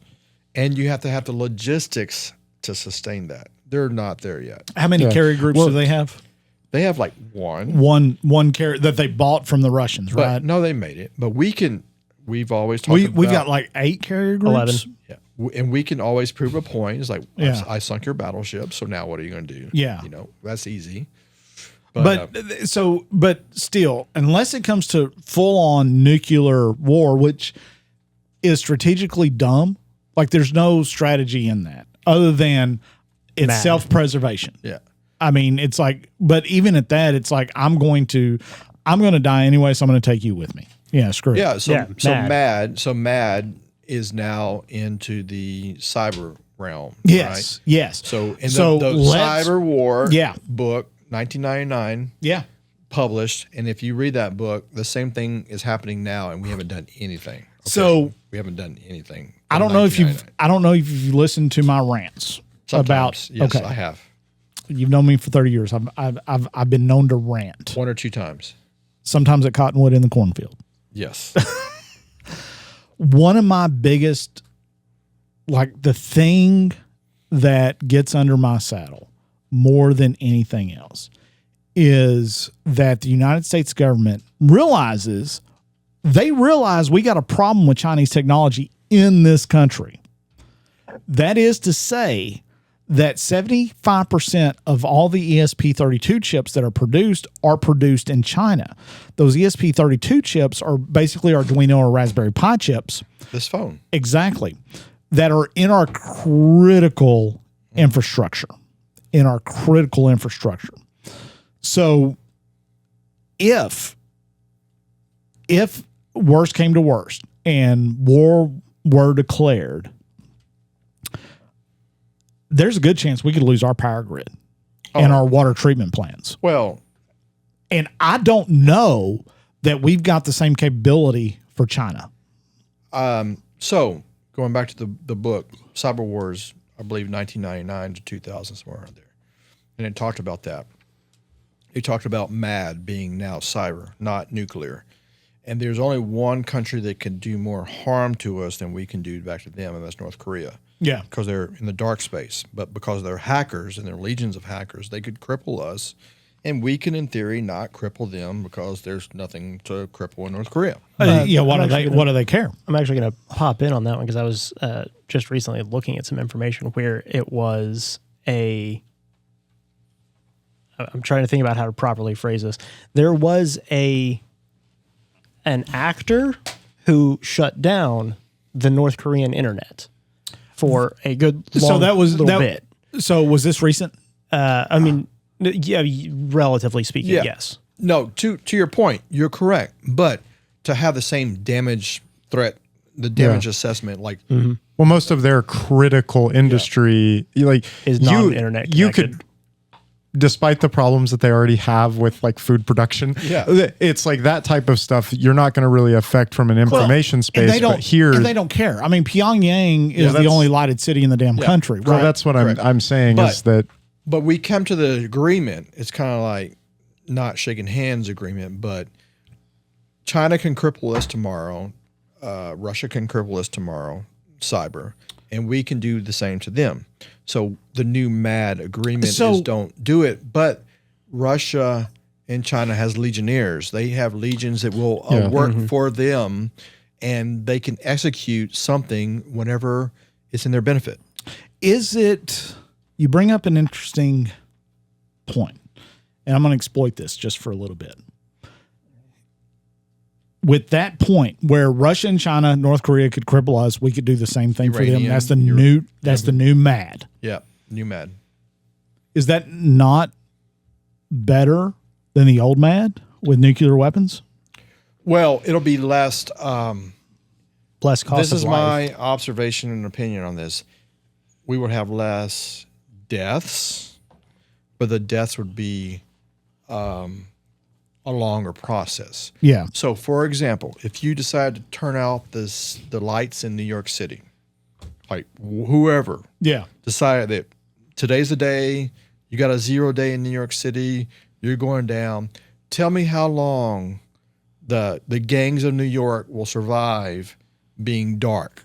and you have to have the logistics to sustain that. They're not there yet.
How many carrier groups do they have?
They have like one.
One carrier that they bought from the Russians,
But
right?
no, they made it. But we've always talked about.
We've got like 8 carrier groups.
11.
Yeah. And we can always prove a point. It's like,
Yeah.
I sunk your battleship, so now what are you going to do?
Yeah.
That's easy.
But still, unless it comes to full on nuclear war, which is strategically dumb, like there's no strategy in that other than it's self preservation.
Yeah.
I mean, it's like, but even at that, it's like I'm going to die anyway, so I'm going to take you with me. Yeah, screw it.
Yeah.
MAD.
So MAD is now into the cyber realm.
Yes.
Right?
Yes.
So in the cyber war book, 1999.
Yeah.
Published, and if you read that book, the same thing is happening now, and we haven't done anything. Okay?
So
we haven't done anything.
I don't know if you've listened to my rants
Sometimes,
about.
Yes, I have.
You've known me for 30 years. I've been known to rant.
1 or 2 times.
Sometimes at Cottonwood in the cornfield.
Yes.
One of my biggest, like the thing that gets under my saddle more than anything else is that the United States government realize we got a problem with Chinese technology in this country. That is to say that 75% of all the ESP32 chips that are produced in China. Those ESP32 chips are basically Arduino or Raspberry Pi chips.
This phone.
Exactly. That are in our critical infrastructure. So if worst came to worst and war were declared, there's a good chance we could lose our power grid and our water treatment plants.
Well,
And I don't know that we've got the same capability for China.
so going back to the book, Cyber Wars, I believe 1999 to 2000, somewhere around there. And it talked about that. It talked about MAD being now cyber, not nuclear. And there's only one country that can do more harm to us than we can do back to them, and that's North Korea.
Yeah.
Because they're in the dark space. But because they're hackers and they're legions of hackers, they could cripple us. And we can, in theory, not cripple them because there's nothing to cripple in North Korea.
What do they care?
I'm actually going to pop in on that one because I was just recently looking at some information where it was I'm trying to think about how to properly phrase this. There was an actor who shut down the North Korean internet for a good bit.
So was this recent?
I mean, yeah, relatively speaking,
Yeah.
yes.
No, to your point, you're correct. But to have the same damage threat, the damage assessment, like
Well, most of their critical industry, like
Is non-internet
you
connected.
could, despite the problems that they already have with like food production, it's like that type of stuff you're not going to really affect from an information space. But here,
and they don't care. I mean, Pyongyang is the
that's-
only lighted city in the damn country, right?
well, that's what I'm saying
But-
is that
But we come to the agreement. It's kind of like not shaking hands agreement, but China can cripple us tomorrow. Russia can cripple us tomorrow, cyber, and we can do the same to them. So the new MAD agreement is don't do it. But Russia and China has legionnaires. They have legions that will work for them, and they can execute something whenever it's in their benefit.
Is it? You bring up an interesting point, and I'm going to exploit this just for a little bit. With that point where Russia and China, North Korea could cripple us, we could do the same thing for them.
Iranian,
That's the new. That's the new MAD.
Yeah, new MAD.
Is that not better than the old MAD with nuclear weapons?
Well, it'll be less.
Less cost
This
of
is
life.
my observation and opinion on this. We would have less deaths, but the deaths would be a longer process.
Yeah.
So, for example, if you decide to turn out the lights in New York City, like whoever
Yeah.
decided that today's the day, you got a 0 day in New York City, you're going down. Tell me how long the gangs of New York will survive being dark.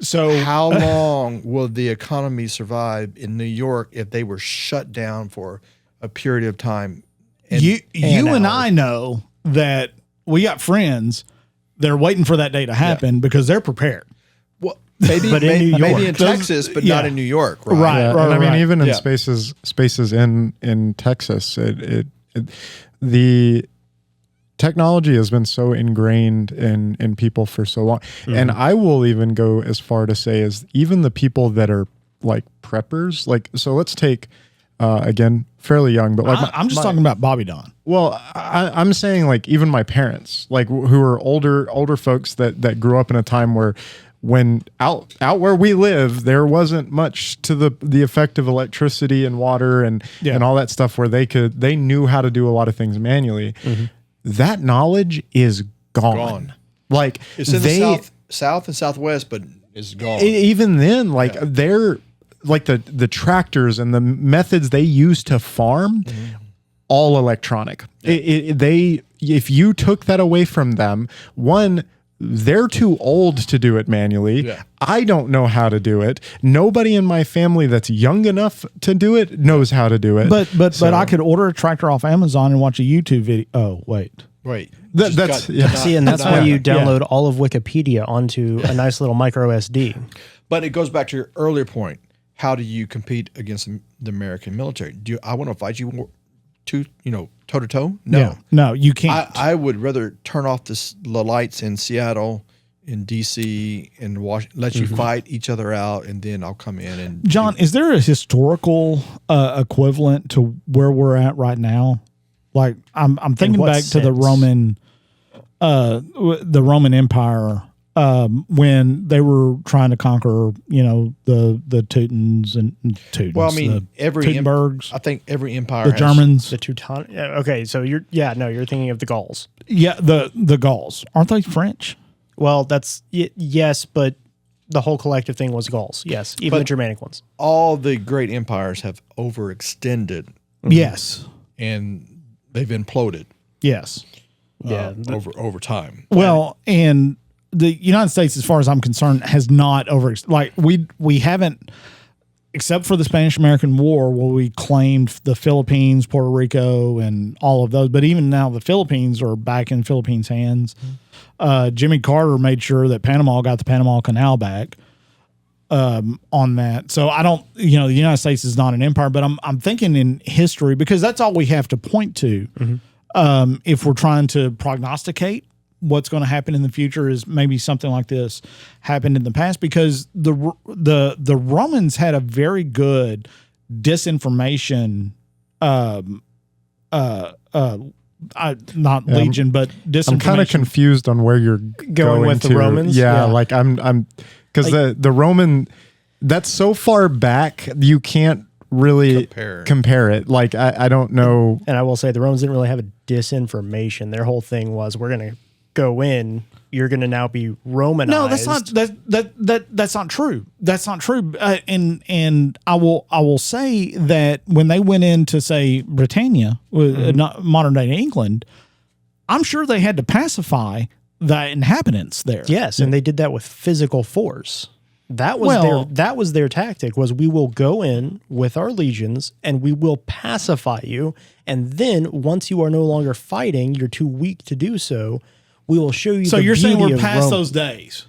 So
How long will the economy survive in New York if they were shut down for a period of time?
you and
hours?
I know that we got friends that are waiting for that day to happen because they're prepared.
Well, maybe,
But in New York.
maybe in
Those-
Texas, but
yeah.
not in New York, right?
Right.
yeah, and I mean, even in
Yeah.
spaces in Texas, the technology has been so ingrained in people for so long. And I will even go as far to say is even the people that are like preppers, like, so let's take, again, fairly young, but like
I'm just talking about Bobby Don.
well, I'm saying like even my parents, like who are older folks that grew up in a time where when out where we live, there wasn't much to the effect of electricity and water and all that stuff where they knew how to do a lot of things manually. That knowledge is gone. Like
It's in the south and southwest, but it's gone.
even then, like they're like the tractors and the methods they use to farm, all electronic. If you took that away from them, one, they're too old to do it manually.
Yeah.
I don't know how to do it. Nobody in my family that's young enough to do it knows how to do it.
But I could order a tractor off Amazon and watch a YouTube video. Oh, wait.
Wait.
That's
See, and that's why you download all of Wikipedia onto a nice little micro SD.
But it goes back to your earlier point. How do you compete against the American military? I want to fight you toe to toe? No.
Yeah. No, you can't.
I would rather turn off the lights in Seattle, in DC, and let you fight each other out, and then I'll come in and
John, is there a historical equivalent to where we're at right now? Like I'm thinking
what
back to the
sense?
Roman Empire when they were trying to conquer, the Teutons and Teutons.
Well, I mean,
Teutonbergs,
I think every empire
the
has,
Germans.
The Teuton. Okay, so you're thinking of the Gauls.
Yeah, the Gauls. Aren't they French?
Well, that's yes, but the whole collective thing was Gauls. Yes, even the Germanic ones.
all the great empires have overextended
Yes.
and they've imploded
Yes.
over time.
Well, and the United States, as far as I'm concerned, has not we haven't, except for the Spanish American War, where we claimed the Philippines, Puerto Rico, and all of those. But even now, the Philippines are back in Philippines' hands. Jimmy Carter made sure that Panama got the Panama Canal back on that. So I don't, the United States is not an empire, but I'm thinking in history, because that's all we have to point to. If we're trying to prognosticate what's going to happen in the future, is maybe something like this happened in the past, because the Romans had a very good disinformation, not legion, but disinformation.
I'm kind of confused on where you're going
with
to.
the Romans.
Yeah, like I'm because the Roman, that's so far back you can't really compare it. Like I don't know.
And I will say the Romans didn't really have a disinformation. Their whole thing was, we're going to go in. You're going to now be Romanized.
No, that's not true. That's not true. And I will say that when they went into, say, Britannia, modern day England, I'm sure they had to pacify the inhabitants there.
Yes, and they did that with physical force. That was their tactic. Was, we will go in with our legions and we will pacify you, and then once you are no longer fighting, you're too weak to do so, we will show you.
So
the
you're saying
beauty
we're
of
past
Rome.
those days?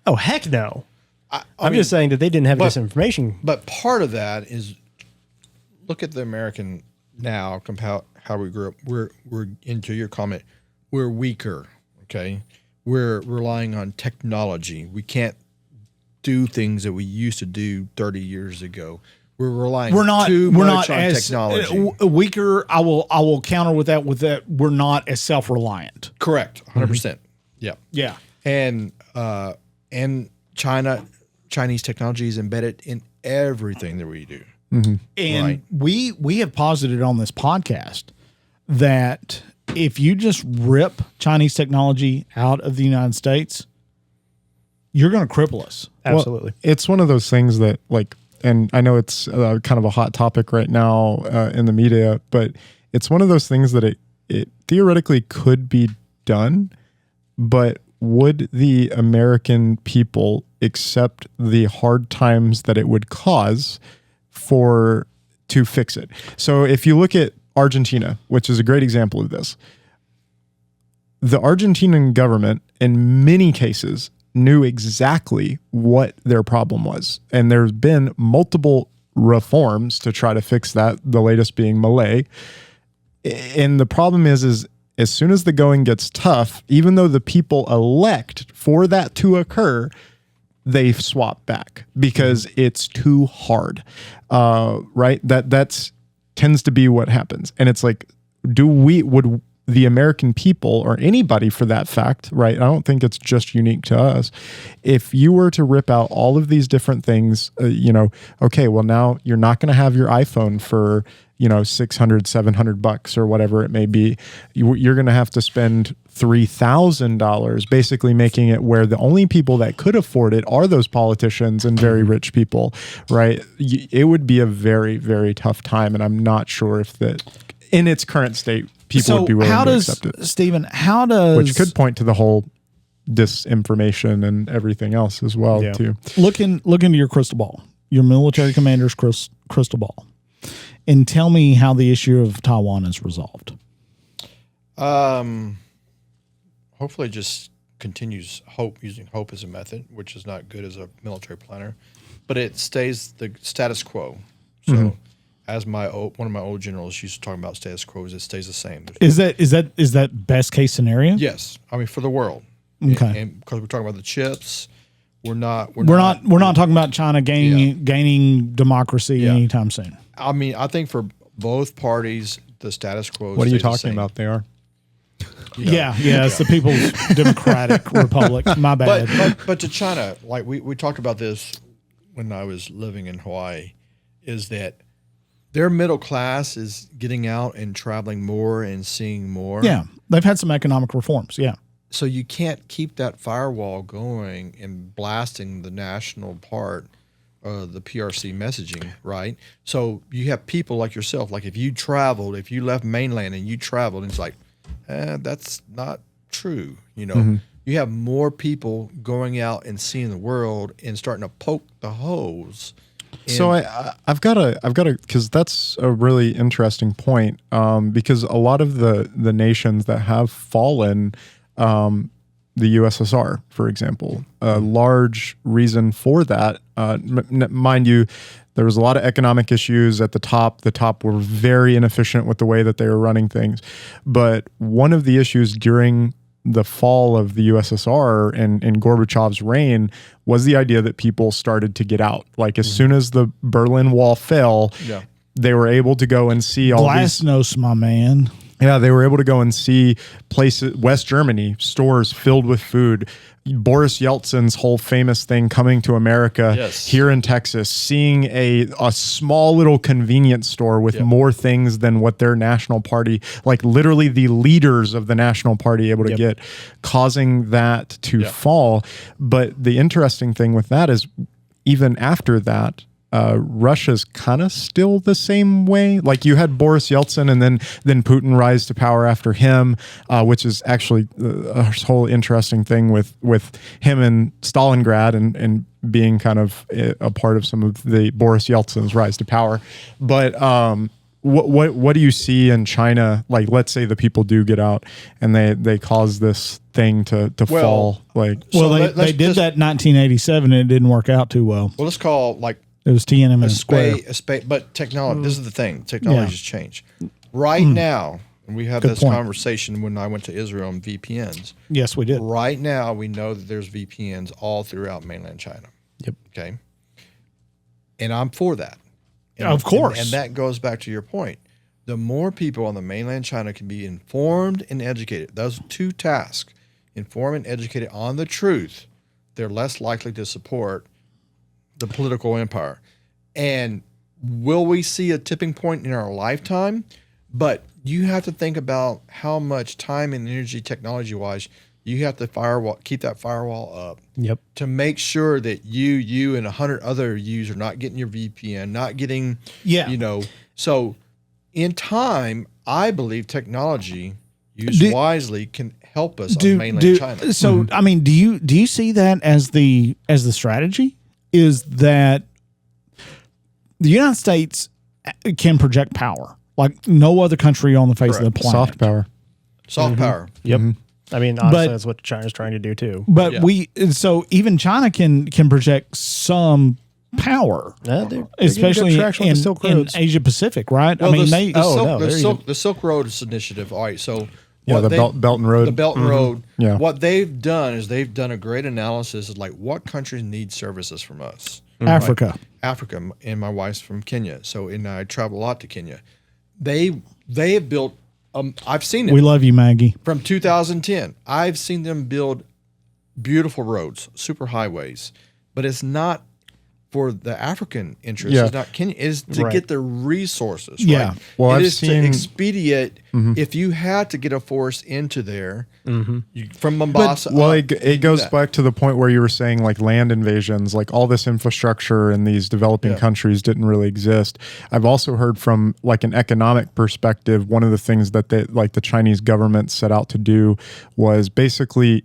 Oh, heck no.
I'm
just saying that they didn't have disinformation.
But part of that is, look at the American now, how we grew up. We're into your comment, we're weaker. Okay, we're relying on technology. We can't do things that we used to do 30 years ago. We're relying too much on technology.
Weaker. I will counter with that. We're not as self-reliant.
Correct. 100%. Yeah.
Yeah.
And Chinese technology is embedded in everything that we do.
And we have posited on this podcast that if you just rip Chinese technology out of the United States, you're going to cripple us.
Absolutely.
Well, it's one of those things that, like, and I know it's kind of a hot topic right now in the media, but it's one of those things that it theoretically could be done, but would the American people accept the hard times that it would cause to fix it? So if you look at Argentina, which is a great example of this, the Argentinian government in many cases knew exactly what their problem was. And there's been multiple reforms to try to fix that, the latest being Malay. And the problem is as soon as the going gets tough, even though the people elect for that to occur, they swap back because it's too hard, right? That's tends to be what happens. And it's like, would the American people, or anybody for that fact, right? I don't think it's just unique to us. If you were to rip out all of these different things, okay, well, now you're not going to have your iPhone for, $600, $700 or whatever it may be. You're going to have to spend $3,000, basically making it where the only people that could afford it are those politicians and very rich people, right? It would be a very, very tough time. And I'm not sure if that in its current state, people would be willing to accept it.
Stephen,
which could point to the whole disinformation and everything else as well, too.
Look into your crystal ball, your military commander's crystal ball, and tell me how the issue of Taiwan is resolved.
Hopefully it just continues using hope as a method, which is not good as a military planner, but it stays the status quo. So as one of my old generals used to talk about status quo, it stays the same.
Is that best case scenario?
Yes, I mean for the world.
Okay,
and because we're talking about the chips, we're not
talking about China gaining democracy anytime soon.
I mean, I think for both parties, the status quo.
What are you talking about? They are.
Yeah, it's the People's Democratic Republic. My bad.
But to China, like we talked about this when I was living in Hawaii, is that their middle class is getting out and traveling more and seeing more.
Yeah, they've had some economic reforms. Yeah.
So you can't keep that firewall going and blasting the national part of the PRC messaging, right? So you have people like yourself, like if you left mainland and you traveled, and it's like, that's not true. You know, you have more people going out and seeing the world and starting to poke the holes.
So I've got to, because that's a really interesting point. Because a lot of the nations that have fallen, the USSR, for example, a large reason for that, mind you, there was a lot of economic issues at the top. The top were very inefficient with the way that they were running things. But one of the issues during the fall of the USSR and in Gorbachev's reign was the idea that people started to get out. Like as soon as the Berlin Wall fell, they were able to go and see all these...
Glasnost, my man.
Yeah, they were able to go and see places, West Germany, stores filled with food. Boris Yeltsin's whole famous thing coming to America here in Texas, seeing a small little convenience store with more things than what their national party, like literally the leaders of the national party able to get, causing that to fall. But the interesting thing with that is even after that, Russia's kind of still the same way. Like you had Boris Yeltsin and then Putin rise to power after him, which is actually a whole interesting thing with him in Stalingrad and being kind of a part of some of the Boris Yeltsin's rise to power. But what do you see in China? Like, let's say the people do get out and they cause this thing to fall. Like,
they did that in 1987 and it didn't work out too well.
Well, let's call
it was Tiananmen Square.
A spade, but technology. This is the thing. Technology has changed. Right now, and we had this conversation when I went to Israel on VPNs.
Yes, we did.
Right now, we know that there's VPNs all throughout mainland China.
Yep.
Okay. And I'm for that. And,
of course.
And that goes back to your point. The more people on the mainland China can be informed and educated, those two tasks, informed and educated on the truth, they're less likely to support the political empire. And will we see a tipping point in our lifetime? But you have to think about how much time and energy technology-wise you have to keep that firewall up to make sure that you and 100 other yous are not getting your VPN, not getting, So in time, I believe technology used wisely can help us on mainland China.
So, I mean, do you see that as the strategy? Is that the United States can project power like no other country on the face of the planet.
Soft power.
Soft power.
Yep. I mean, honestly, that's what China's trying to do too.
But so even China can project some power, especially in Asia Pacific, right?
Well, the Silk Road initiative. All right, so
the Belt and Road.
The Belt and Road. Yeah. What they've done is they've done a great analysis of like what countries need services from us.
Africa,
and my wife's from Kenya, so I travel a lot to Kenya. They have built. I've seen it.
We love you, Maggie.
From 2010, I've seen them build beautiful roads, super highways, but it's not for the African interest. It's not Kenya. It is to get the resources.
Yeah.
Right? Well, it is to expedite. If you had to get a force into there from Mombasa.
It goes back to the point where you were saying like land invasions, like all this infrastructure in these developing countries didn't really exist. I've also heard from like an economic perspective, one of the things that the Chinese government set out to do was basically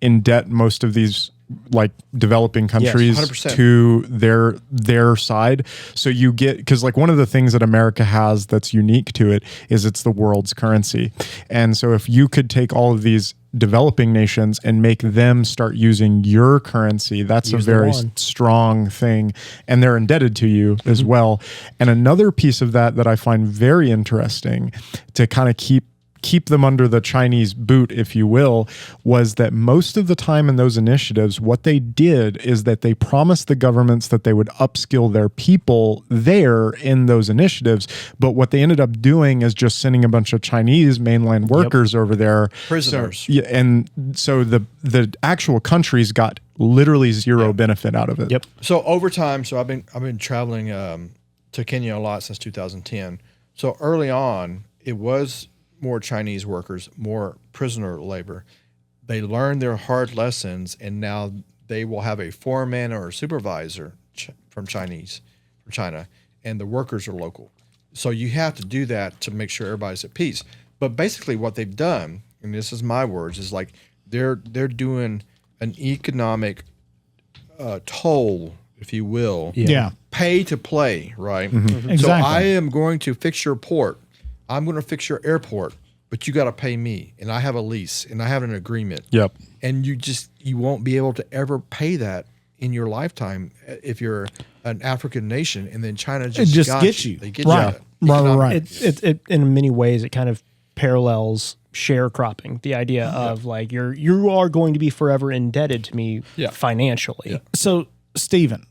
indebt most of these like developing countries to their side. So you get, because like one of the things that America has that's unique to it is it's the world's currency. And so if you could take all of these developing nations and make them start using your currency, that's a very strong thing. And they're indebted to you as well. And another piece of that I find very interesting to kind of keep keep them under the Chinese boot, if you will, was that most of the time in those initiatives, what they did is that they promised the governments that they would upskill their people there in those initiatives. But what they ended up doing is just sending a bunch of Chinese mainland workers over there.
Prisoners.
So, yeah, and so the actual countries got literally zero benefit out of it.
Yep.
So over time, so I've been traveling to Kenya a lot since 2010. So early on, it was more Chinese workers, more prisoner labor. They learned their hard lessons, and now they will have a foreman or a supervisor from China, and the workers are local. So you have to do that to make sure everybody's at peace. But basically, what they've done, and this is my words, is like they're doing an economic toll, if you will.
Yeah.
Pay to play, right?
Exactly.
So I am going to fix your port. I'm going to fix your airport, but you got to pay me, and I have a lease, and I have an agreement.
Yep.
And you won't be able to ever pay that in your lifetime if you're an African nation, and then China just
gets you.
They get
Right.
you.
Right.
It in many ways it kind of parallels sharecropping, the idea of like you are going to be forever indebted to me financially.
Yeah.
So, Stephen,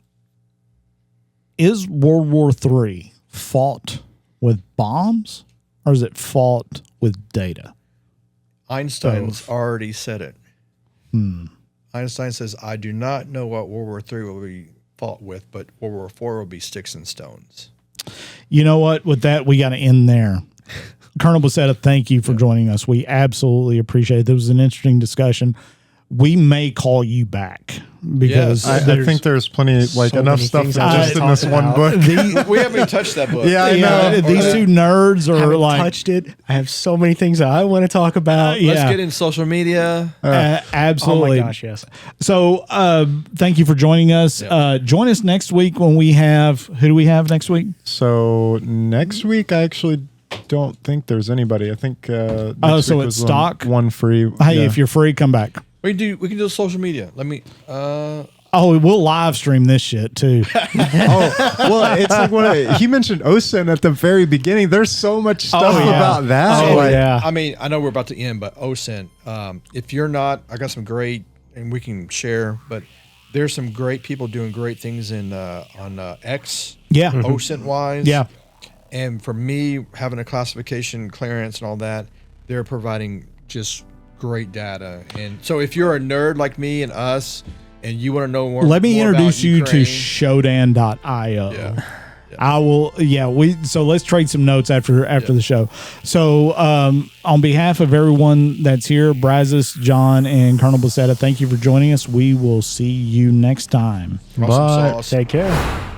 is World War III fought with bombs, or is it fought with data?
Einstein's already said it. Einstein says, I do not know what World War III will be fought with, but World War IV will be sticks and stones.
You know what? With that, we got to end there. Colonel Beseda, thank you for joining us. We absolutely appreciate it. This was an interesting discussion. We may call you back because
I think there's plenty, like
so
enough
many
stuff
things
just in this one
about.
book.
We haven't even touched that book.
Yeah, I know.
these two nerds are
haven't
like
touched it. I have so many things that I want to talk about.
Let's get in social media.
absolutely.
Oh my gosh, yes.
So thank you for joining us. Join us next week when we have, who do we have next week?
So next week, I actually don't think there's anybody. I think next
so
week
it's
was
stock?
one free.
Hey,
yeah.
if you're free, come back.
We can do social media. Let me.
Oh, we'll live stream this shit too.
Well, it's like he mentioned OSINT at the very beginning. There's so much stuff about that.
Oh,
like,
yeah.
I mean, I know we're about to end, but OSINT. If you're not, I got some great, and we can share. But there's some great people doing great things on X.
Yeah.
OSINT wise.
Yeah.
And for me, having a classification clearance and all that, they're providing just great data. And so if you're a nerd like me and us, and you want to know more,
Let me
more
introduce
about
you to
Ukraine,
Shodan.io.
Yeah.
I will. Yeah. So let's trade some notes after the show. So on behalf of everyone that's here, Brazos, John, and Colonel Beseda, thank you for joining us. We will see you next time.
Awesome
Bye.
sauce.
Take care.